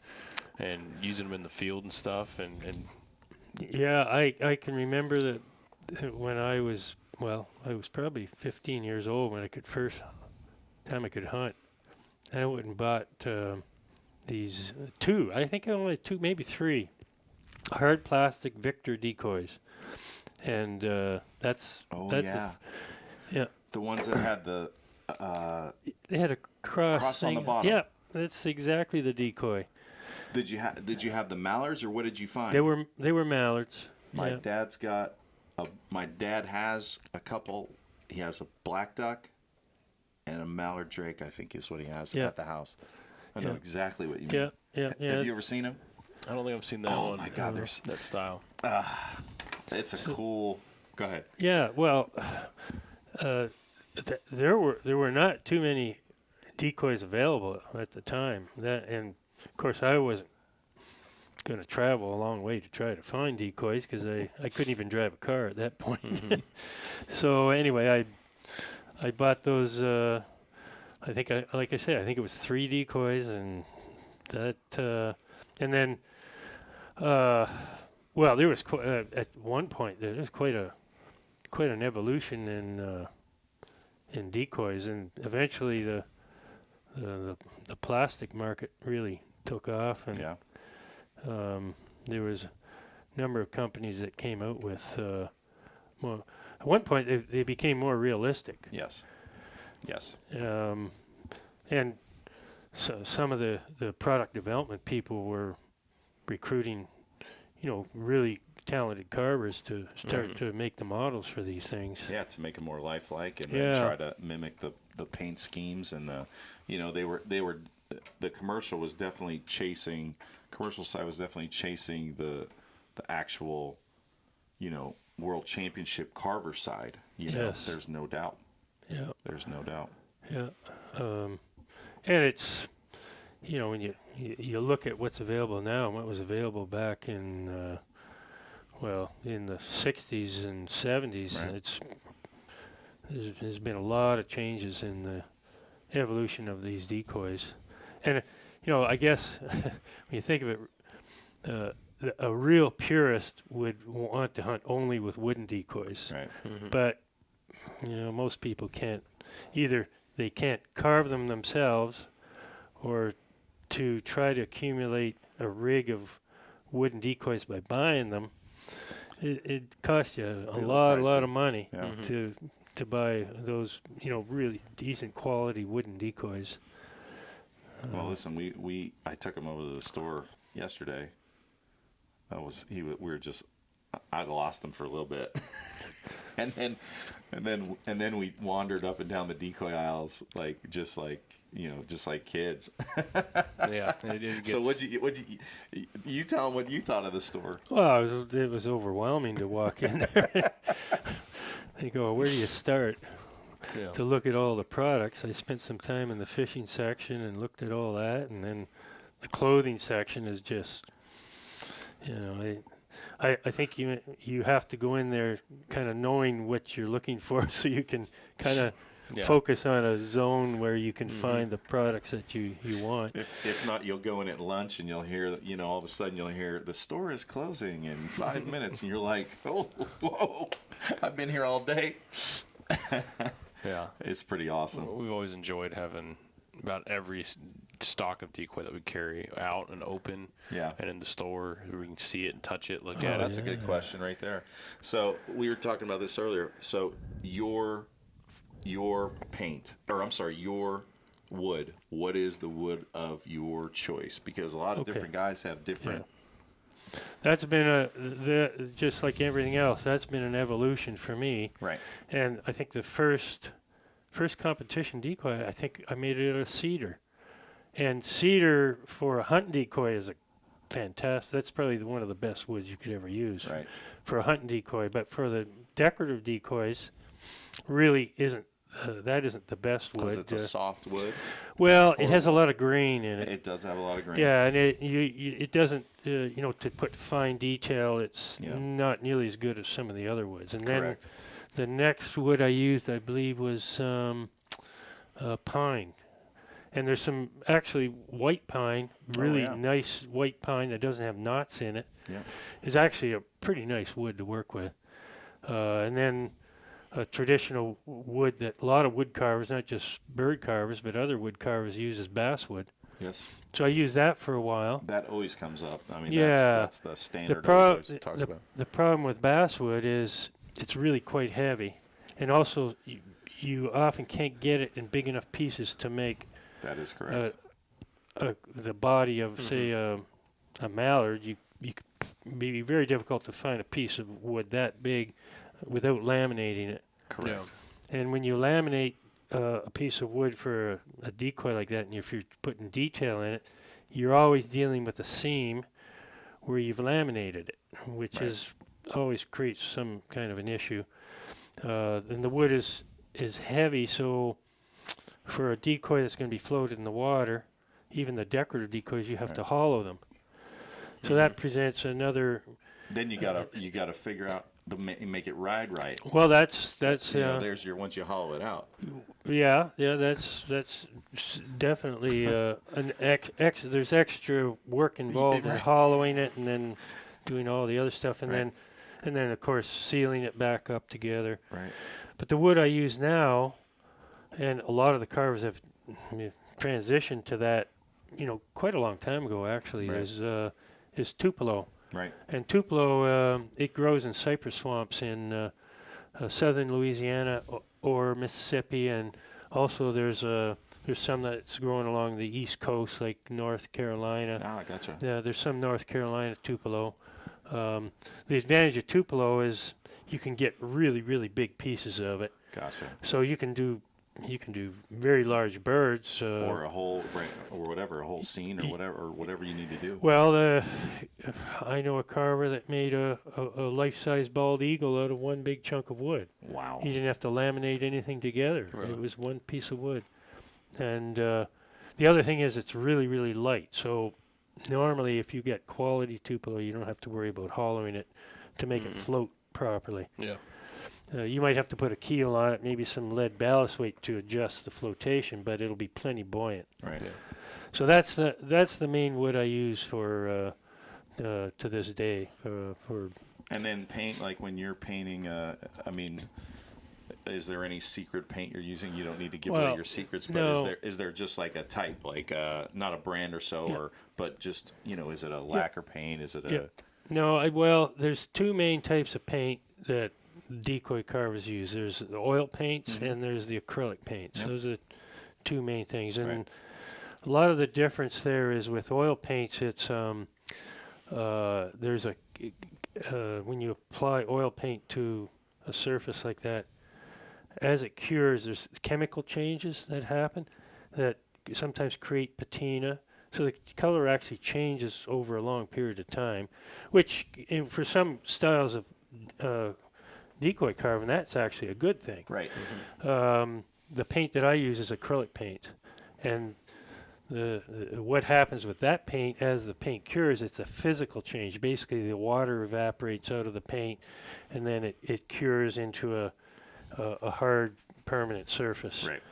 using them in the field and stuff? And Yeah, I can remember that when I was probably 15 years old when I could hunt. And I went and bought these two, I think only two, maybe three, hard plastic Victor decoys. And that's yeah. Yeah. The ones that had the They had a cross on the bottom. Yeah, that's exactly the decoy. Did you have the mallards, or what did you find? They were mallards. My dad has a couple. He has a black duck and a mallard drake, I think is what he has at the house. I know exactly what you mean. Yeah. Have you ever seen him? I don't think I've seen that one. Oh my God, there's that style. It's a cool. Go ahead. Yeah, well, there were not too many decoys available at the time. And of course I wasn't going to travel a long way to try to find decoys because I couldn't even drive a car at that point. Mm-hmm. So anyway, I bought those. I think like I said, I think it was 3 decoys, and that and then well, there was at one point there was quite an evolution in decoys, and eventually the plastic market really took off, and Yeah. there was a number of companies that came out with well, at one point they became more realistic. Yes. Yes. And so some of the product development people were recruiting, really talented carvers to start to make the models for these things. Yeah, to make it more lifelike, and then try to mimic the paint schemes, and the commercial was definitely chasing. Commercial side was definitely chasing the actual, world championship carver side. Yes. There's no doubt. Yeah. There's no doubt. Yeah. And it's, when you look at what's available now and what was available back in, in the 60s and 70s, Right. there's been a lot of changes in the evolution of these decoys. And, I guess when you think of it, a real purist would want to hunt only with wooden decoys. Right. Mm-hmm. But, most people they can't carve them themselves, or to try to accumulate a rig of wooden decoys by buying them, it costs you a lot of money Yeah. to buy those, really decent quality wooden decoys. Well, listen, I took him over to the store yesterday. I lost him for a little bit, and then we wandered up and down the decoy aisles just like kids. Yeah. It gets, So you tell them what you thought of the store? Well, it was overwhelming to walk in there. They go, where do you start? Yeah. To look at all the products. I spent some time in the fishing section and looked at all that, and then the clothing section is just, I think you have to go in there kind of knowing what you're looking for, so you can kind of focus on a zone where you can find the products that you want. If not, you'll go in at lunch and you'll hear, all of a sudden you'll hear the store is closing in 5 minutes, and you're like, oh, whoa, I've been here all day. Yeah. It's pretty awesome. We've always enjoyed having about every stock of decoy that we carry out and open. Yeah. And in the store, we can see it and touch it, look Oh, at that's it. a good question right there. So we were talking about this earlier. So your paint, or I'm sorry, your wood. What is the wood of your choice? Because a lot of different guys have different. Yeah. That's been just like everything else. That's been an evolution for me. Right. And I think the first competition decoy, I think I made it out of cedar. And cedar for a hunting decoy is fantastic. That's probably one of the best woods you could ever use for a hunting decoy. But for the decorative decoys, really isn't. That isn't the best wood. Because it's a soft wood. Well, it has a lot of grain in it. It does have a lot of grain. Yeah, and it doesn't. To put fine detail, it's not nearly as good as some of the other woods. And Correct. then the next wood I used, I believe, was pine. And there's some actually white pine, really nice white pine that doesn't have knots in it. Yeah. Is actually a pretty nice wood to work with. And then a traditional wood that a lot of wood carvers, not just bird carvers, but other wood carvers use is basswood. Yes. So I used that for a while. That always comes up. I mean, Yeah. that's the standard always talks about. The problem with basswood is it's really quite heavy. And also, you often can't get it in big enough pieces to make That is correct. the body of, say, a mallard. It'd be very difficult to find a piece of wood that big without laminating it. Correct. And when you laminate a piece of wood for a decoy like that, and if you're putting detail in it, you're always dealing with a seam where you've laminated it, which is always creates some kind of an issue. And the wood is heavy, so for a decoy that's going to be floated in the water, even the decorative decoys, you have to hollow them. So that presents another. Then you gotta figure out make it ride right. Well, that's There's your once you hollow it out. yeah, that's definitely there's extra work involved in Right. hollowing it and then doing all the other stuff and Right. then of course sealing it back up together. Right. But the wood I use now, and a lot of the carvers have transitioned to that, quite a long time ago actually. Right. Is Tupelo. Right. And Tupelo, it grows in cypress swamps in southern Louisiana or Mississippi, and also there's some that's growing along the East Coast, like North Carolina. Ah, gotcha. Yeah, there's some North Carolina Tupelo. The advantage of Tupelo is you can get really, really big pieces of it. Gotcha. So you can do very large birds. Or a whole a whole scene or whatever you need to do. Well, I know a carver that made a life-size bald eagle out of one big chunk of wood. Wow. He didn't have to laminate anything together. Really? It was one piece of wood. And the other thing is it's really, really light. So normally if you get quality Tupelo, you don't have to worry about hollowing it to make it float properly. Yeah. You might have to put a keel on it, maybe some lead ballast weight to adjust the flotation, but it'll be plenty buoyant. Right. Yeah. So that's the main wood I use for to this day for. And then paint, like when you're painting, is there any secret paint you're using? You don't need to give away your secrets, but no. is there just like a type, like not a brand or so, Yeah. but just is it a lacquer paint? Is it a No, there's two main types of paint that Decoy carvers use. There's the oil paints and there's the acrylic paints. Yep. Those are two main things. And Right. a lot of the difference there is with oil paints, it's there's a when you apply oil paint to a surface like that, as it cures, there's chemical changes that happen that sometimes create patina. So the color actually changes over a long period of time, which for some styles of decoy carving, that's actually a good thing. right? The paint that I use is acrylic paint, and what happens with that paint as the paint cures, it's a physical change. Basically, the water evaporates out of the paint, and then it cures into a hard, permanent surface. Right.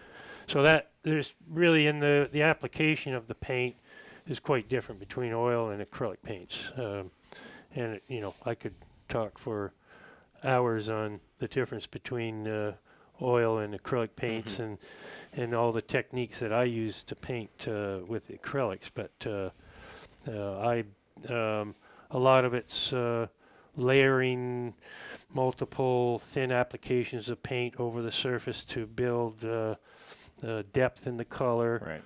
So that there's really in the application of the paint is quite different between oil and acrylic paints. And I could talk for hours on the difference between oil and acrylic paints and all the techniques that I use to paint with acrylics. But a lot of it's layering multiple thin applications of paint over the surface to build depth in the color. Right.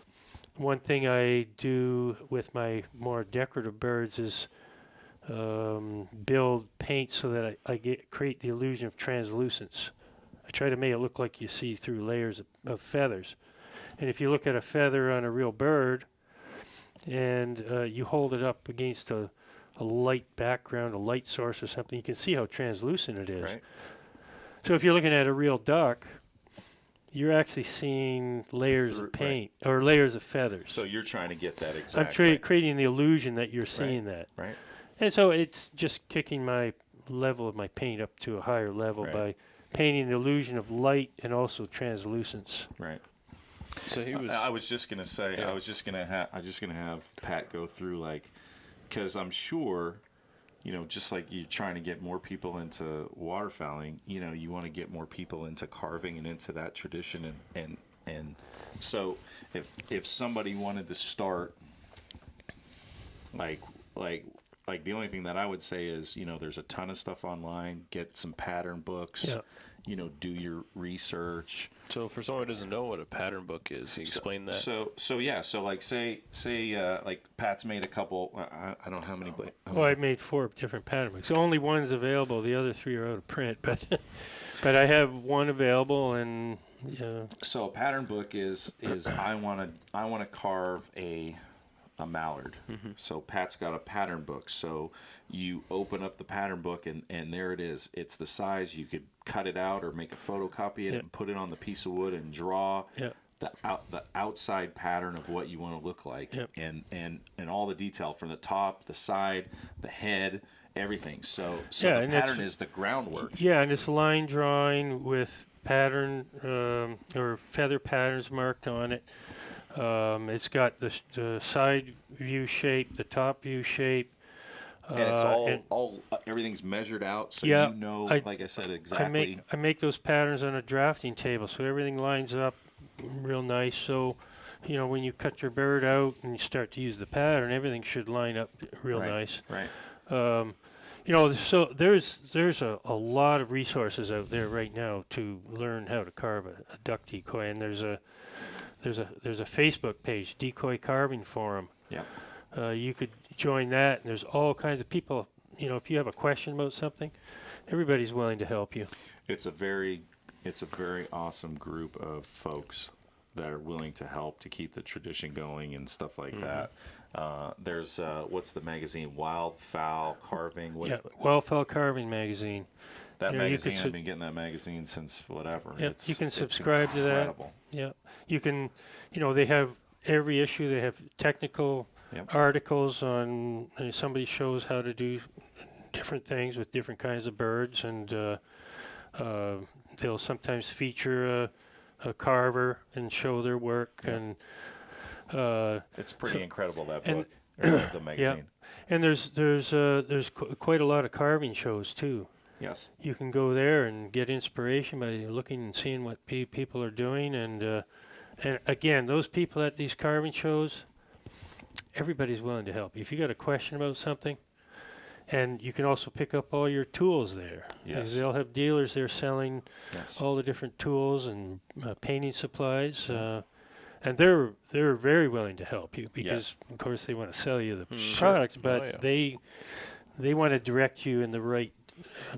One thing I do with my more decorative birds is build paint so that I create the illusion of translucence. I try to make it look like you see through layers of feathers. And if you look at a feather on a real bird and you hold it up against a light background, a light source or something, you can see how translucent it is. Right. So if you're looking at a real duck, you're actually seeing layers of paint or layers of feathers. So you're trying to get that I'm exact. creating the illusion that you're seeing that. Right. And so it's just kicking my level of my paint up to a higher level by painting the illusion of light and also translucence. Right. So he was. I was just gonna say. Yeah. I was just gonna have Pat go through because I'm sure, just like you're trying to get more people into waterfowling, you want to get more people into carving and into that tradition, and so if somebody wanted to start, like the only thing that I would say is, there's a ton of stuff online. Get some pattern books. Yeah. Do your research. So for someone who doesn't know what a pattern book is, can you explain that? So yeah. So like say like Pat's made a couple. I don't know how many. Well, I made 4 different pattern books. Only one's available. The other 3 are out of print, but I have one available, and So a pattern book is I want to carve a mallard. So Pat's got a pattern book. So you open up the pattern book and there it is. It's the size. You could cut it out or make a photocopy of it and put it on the piece of wood and draw the outside pattern of what you want to look like, Yep. and all the detail from the top, the side, the head, everything. So Yeah, the and pattern is the groundwork. Yeah, and it's line drawing with pattern or feather patterns marked on it. It's got the side view shape, the top view shape. And it's all everything's measured out, so Yeah, you know, like I said, I exactly. make those patterns on a drafting table, so everything lines up real nice. So, when you cut your bird out and you start to use the pattern, everything should line up real nice. Right. So there's a lot of resources out there right now to learn how to carve a duck decoy, and there's a Facebook page, Decoy Carving Forum. Yeah. You could join that, and there's all kinds of people. If you have a question about something, everybody's willing to help you. It's a very awesome group of folks that are willing to help to keep the tradition going and stuff like that. There's what's the magazine? Wildfowl Carving. Wildfowl Carving magazine. That magazine, I've been getting that magazine since whatever. Yep, you can subscribe to that. Yeah, you can. They have every issue. They have technical articles on. Somebody shows how to do different things with different kinds of birds, and they'll sometimes feature a carver and show their work. And it's pretty incredible, that book, the magazine. Yeah. And there's quite a lot of carving shows too. Yes. You can go there and get inspiration by looking and seeing what people are doing, and again, those people at these carving shows, everybody's willing to help. If you got a question about something, and you can also pick up all your tools there. Yes. They'll have dealers there selling all the different tools and painting supplies, and they're very willing to help you because, of course, they want to sell you the products, but they want to direct you in the right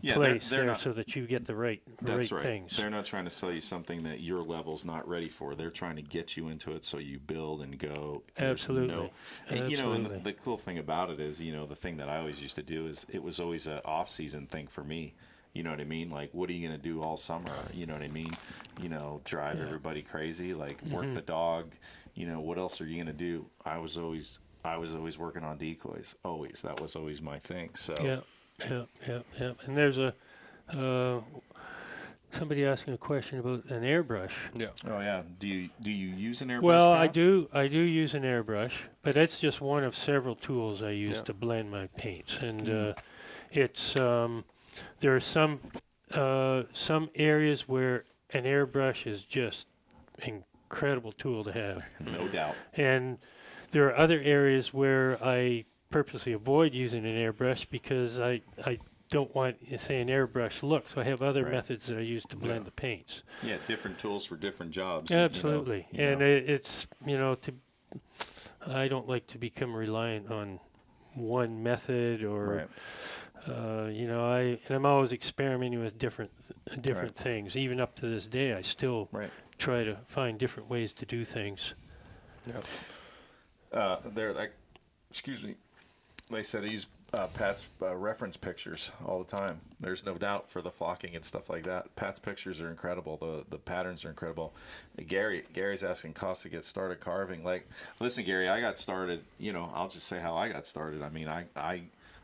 place they're there not, so that you get the right things. They're not trying to sell you something that your level's not ready for. They're trying to get you into it so you build and go. Absolutely. And, Absolutely. and the cool thing about it is, the thing that I always used to do is it was always an off-season thing for me. You know what I mean? Like, what are you going to do all summer? You know what I mean? Drive everybody crazy, like work the dog. What else are you going to do? I was always working on decoys. Always. That was always my thing. So. Yeah. And there's somebody asking a question about an airbrush. Yeah. Oh yeah. Do you use an airbrush? Well, Pat? I do use an airbrush, but that's just one of several tools I use to blend my paints. And it's there are some areas where an airbrush is just incredible tool to have. No doubt. And there are other areas where I purposely avoid using an airbrush because I don't want, say, an airbrush look. So I have other methods that I use to blend the paints. Yeah, different tools for different jobs. Absolutely. It's, I don't like to become reliant on one method or, I'm always experimenting with different things. Even up to this day, I still try to find different ways to do things. They're excuse me. They said I use Pat's reference pictures all the time. There's no doubt for the flocking and stuff like that. Pat's pictures are incredible. The patterns are incredible. Gary's asking costs to get started carving. Like, listen, Gary, I got started. I'll just say how I got started. I mean,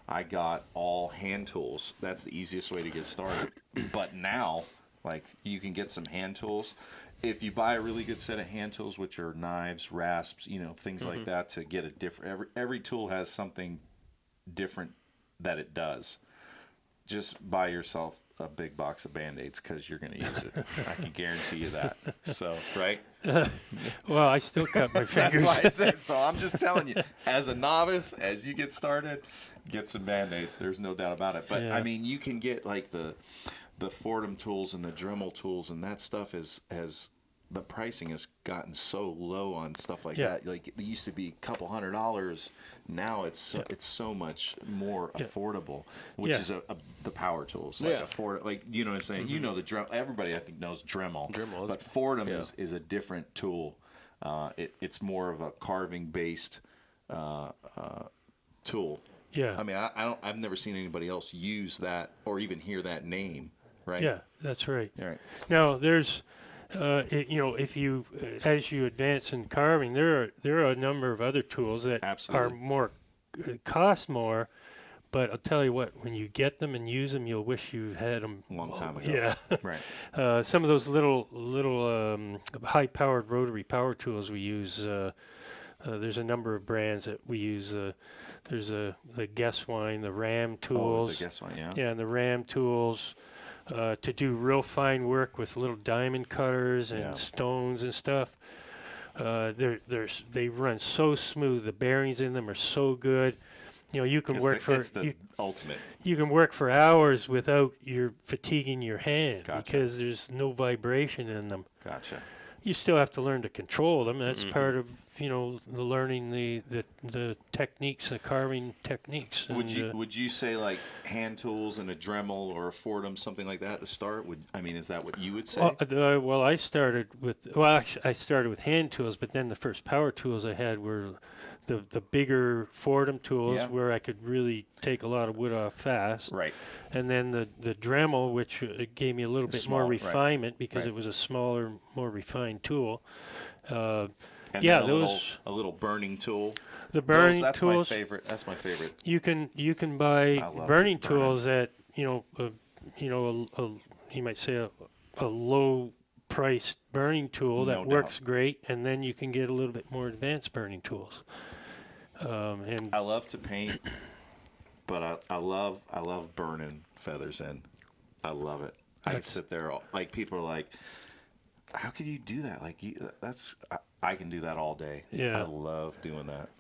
I got all hand tools. That's the easiest way to get started. But now, like, you can get some hand tools. If you buy a really good set of hand tools, which are knives, rasps, things like that, to get a different. Every tool has something different that it does. Just buy yourself a big box of Band-Aids because you're going to use it. I can guarantee you that. So, right? Well, I still cut my fingers. That's why I said. So I'm just telling you, as a novice, as you get started, get some Band-Aids. There's no doubt about it. But I mean, you can get like the Fordham tools and the Dremel tools, and that stuff has the pricing has gotten so low on stuff like that. Like, it used to be a couple $100. Now it's so much more affordable, which is the power tools. Like you know what I'm saying? The Dremel. Everybody I think knows Dremel. But Fordham is a different tool. It's more of a carving based tool. Yeah. I mean, I've never seen anybody else use that or even hear that name. Right. Yeah, that's right. All right. Now there's If you as you advance in carving, there are a number of other tools that Absolutely. are more cost more. But I'll tell you what, when you get them and use them, you'll wish you had them A long time ago. Yeah. Right. Some of those little high-powered rotary power tools we use. There's a number of brands that we use. There's the Guesswine, the Ram tools. Oh, the guess one, yeah. Yeah, and the Ram tools to do real fine work with little diamond cutters and Yeah. stones and stuff. They run so smooth. The bearings in them are so good. You can work It's the ultimate. you can work for hours without your fatiguing your hand Gotcha. because there's no vibration in them. Gotcha. You still have to learn to control them. That's part of the learning the techniques, the carving techniques. Would you say like hand tools and a Dremel or a Fordham, something like that to start? Is that what you would say? I started with hand tools, but then the first power tools I had were the bigger Fordham tools where I could really take a lot of wood off fast. Right. And then the Dremel, which gave me a little bit more refinement because it was a smaller, more refined tool. And yeah, then a little burning tool. The burning that's tools. That's my favorite. You can buy burning tools at you might say a low priced burning tool that works great, and then you can get a little bit more advanced burning tools. And I love to paint, but I love burning feathers in. I love it. I sit there like people are like, "How can you do that?" Like I can do that all day. Yeah, I love doing that.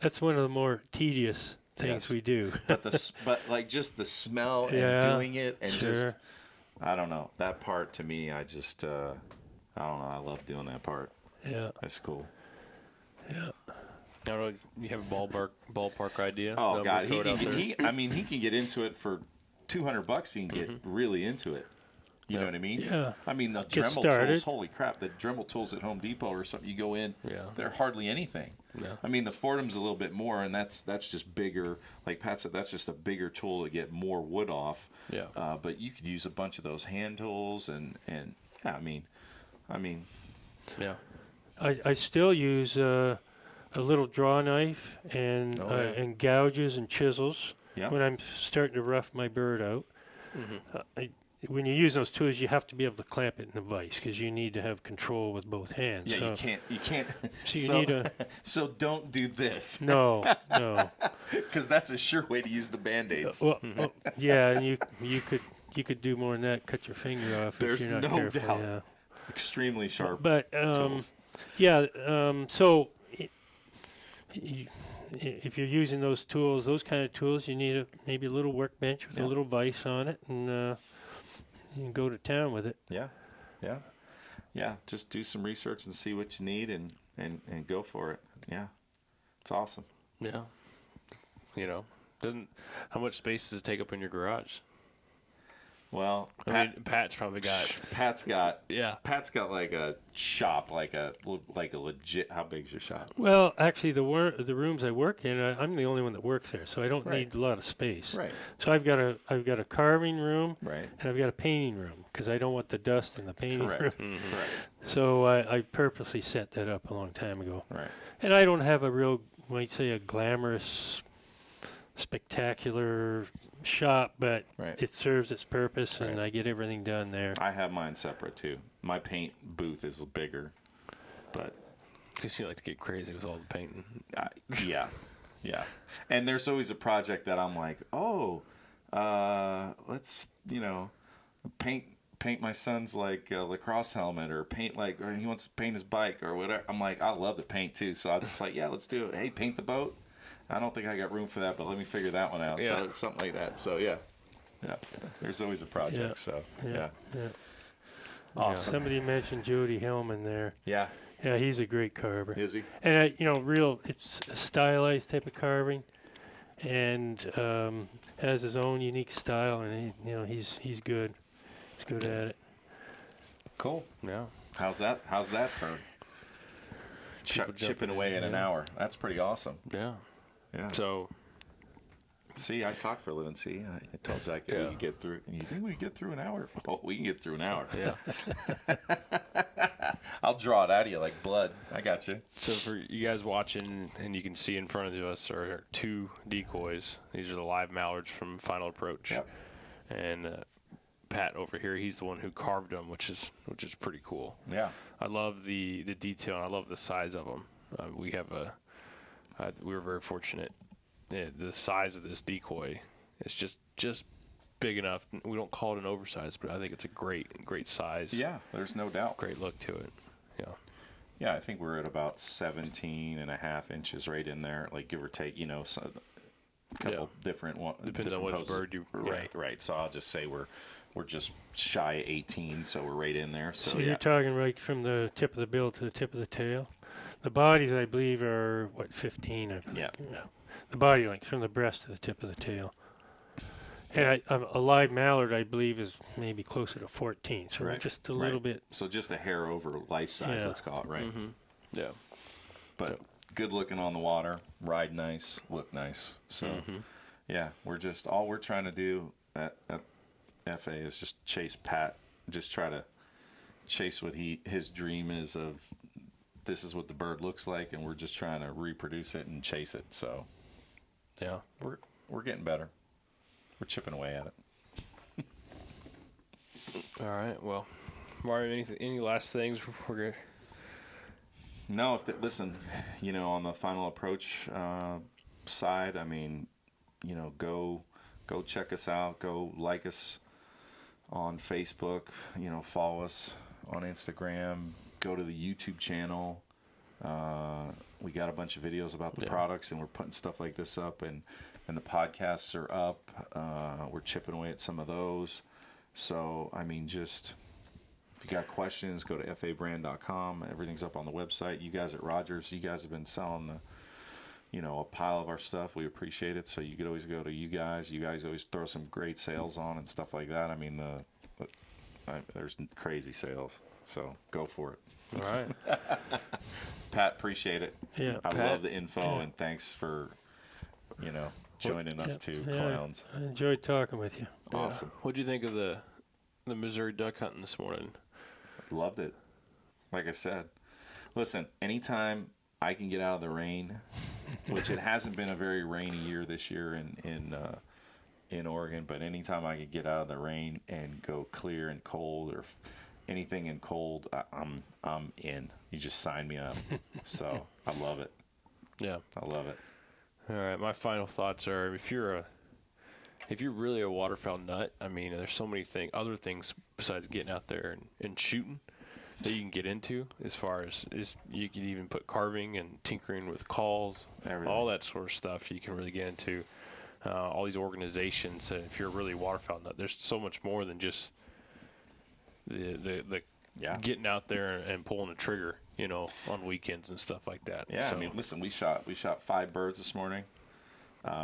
That's one of the more tedious things we do. but like just the smell and doing it and just I don't know, that part to me, I just I don't know, I love doing that part. Yeah, that's cool. Yeah. I don't know. You have a ballpark idea? Oh God, he can get into it for $200. He can get really into it. You know what I mean? Yeah. I mean, the Dremel tools, holy crap, the Dremel tools at Home Depot or something, you go in, they're hardly anything. Yeah. I mean, the Fordham's a little bit more, and that's just bigger. Like Pat said, that's just a bigger tool to get more wood off. Yeah. But you could use a bunch of those hand tools, and yeah, I mean. Yeah. I still use a little draw knife and gouges and chisels when I'm starting to rough my bird out. When you use those tools, you have to be able to clamp it in a vise because you need to have control with both hands. Yeah, you can't. So you need a. So don't do this. No. Because that's a sure way to use the Band-Aids. Yeah, and you could do more than that. Cut your finger off if you're not careful. Doubt. Yeah. Extremely sharp. But tools. So if you're using those kind of tools, you need maybe a little workbench with a little vise on it, and you can go to town with it. Yeah. Just do some research and see what you need, and go for it. Yeah, it's awesome. Yeah. How much space does it take up in your garage? Well, Pat's probably got. Pat's got like a shop, like a legit. How big's your shop? Well, actually, the rooms I work in, I'm the only one that works there, so I don't need a lot of space. Right. So I've got a carving room, right, and I've got a painting room because I don't want the dust in the painting room. Correct. So I purposely set that up a long time ago. Right. And I don't have a glamorous, spectacular shop, but it serves its purpose, and I get everything done there. I have mine separate too. My paint booth is bigger, but because you like to get crazy with all the painting. Yeah. And there's always a project that I'm like, let's paint my son's lacrosse helmet, or or he wants to paint his bike or whatever. I'm like, I love to paint too, so I'm just like, yeah, let's do it. Hey, paint the boat. I don't think I got room for that, but let me figure that one out. Yeah. So it's something like that. So yeah. There's always a project. Yeah. So Yeah. Awesome. Somebody mentioned Jody Hellman there. Yeah. Yeah, he's a great carver. Is he? And it's a stylized type of carving, and has his own unique style, and he's good. He's good at it. Cool. Yeah. How's that for chipping away in an hour? That's pretty awesome. Yeah. Yeah. So, See, I talk for a living. See, I told you we could get through. And you think we could get through an hour? Oh, we can get through an hour. Yeah. I'll draw it out of you like blood. I got you. So for you guys watching, and you can see in front of us are 2 decoys. These are the live mallards from Final Approach. Yep. And Pat over here, he's the one who carved them, which is pretty cool. Yeah. I love the detail, and I love the size of them. We were very fortunate. The size of this decoy is just big enough. We don't call it an oversized, but I think it's a great size. Yeah, there's no doubt. Great look to it. Yeah. Yeah, I think we're at about 17 and a half inches right in there, like give or take, so a couple different ones. Depends on which bird you... Right. So I'll just say we're just shy of 18, so we're right in there. So you're talking right from the tip of the bill to the tip of the tail? The bodies, I believe, are, 15? I think. Yeah. The body length from the breast to the tip of the tail. And a live mallard, I believe, is maybe closer to 14, so we're just a little bit. So just a hair over life size, let's call it, right? Mm-hmm. Yeah. But good looking on the water, ride nice, look nice. So, yeah, all we're trying to do at FA is just chase Pat, just try to chase what his dream is of. This is what the bird looks like, and we're just trying to reproduce it and chase it. So, yeah, we're getting better. We're chipping away at it. All right. Well, Mario, any last things we're good? No. Listen, on the Final Approach side, I mean, go check us out. Go like us on Facebook. Follow us on Instagram. Go to the YouTube channel. We got a bunch of videos about the products, and we're putting stuff like this up, and the podcasts are up. We're chipping away at some of those. So, I mean, just if you got questions, go to fabrand.com. Everything's up on the website. You guys at Rogers, you guys have been selling a pile of our stuff. We appreciate it. So you could always go to you guys. You guys always throw some great sales on and stuff like that. I mean, there's crazy sales. So go for it. All right. Pat, appreciate it. Yeah, I love the info, and thanks for, joining us too, clowns. I enjoyed talking with you. Awesome. What'd you think of the Missouri duck hunting this morning? Loved it. Like I said, listen, anytime I can get out of the rain, which it hasn't been a very rainy year this year in Oregon, but anytime I could get out of the rain and go clear and cold or anything in cold, I'm in. You just sign me up. So I love it. Yeah, I love it. All right, my final thoughts are: if you're really a waterfowl nut, I mean, there's so many other things besides getting out there and shooting that you can get into. As far as you can even put carving and tinkering with calls, all that sort of stuff. You can really get into all these organizations. If you're really a waterfowl nut, there's so much more than just the getting out there and pulling a trigger, on weekends and stuff like that. Yeah, so, I mean, listen, we shot 5 birds this morning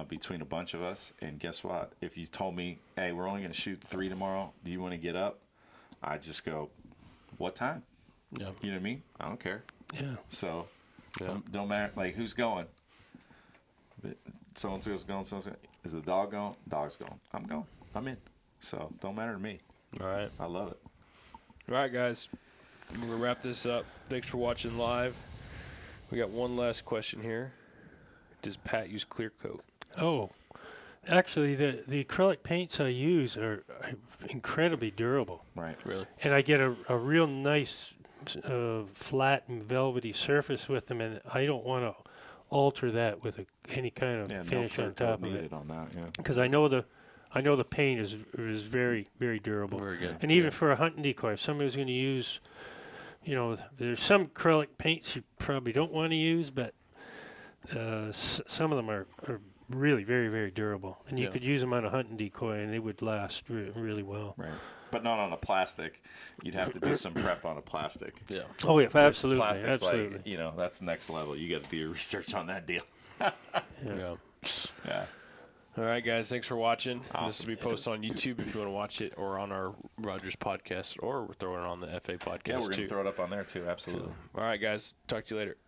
between a bunch of us, and guess what? If you told me, hey, we're only going to shoot 3 tomorrow, do you want to get up? I'd just go, what time? Yeah. You know what I mean? I don't care. Yeah. So, don't matter, like, who's going? So-and-so's going, so-and-so. Is the dog going? Dog's going. I'm going. I'm in. So, don't matter to me. All right. I love it. All right, guys. We're going to wrap this up. Thanks for watching live. We got one last question here. Does Pat use clear coat? Oh, actually, the acrylic paints I use are incredibly durable. Right. Really? And I get a real nice flat and velvety surface with them, and I don't want to alter that with any kind of finish on top of it. On that, because I know the paint is very, very durable. Very good. And even for a hunting decoy, if somebody's going to use, there's some acrylic paints you probably don't want to use, but some of them are really very, very durable. And you could use them on a hunting decoy, and they would last really well. Right. But not on a plastic. You'd have to do some prep on a plastic. Yeah. Oh, yeah, absolutely. Plastic's absolutely. like, that's next level. You got to do your research on that deal. Yeah. Yeah. All right, guys. Thanks for watching. Awesome. This will be posted on YouTube if you want to watch it, or on our Rogers podcast, or we're throwing it on the FA podcast, Yeah, we're going too. to throw it up on there, too. Absolutely. All right, guys. Talk to you later.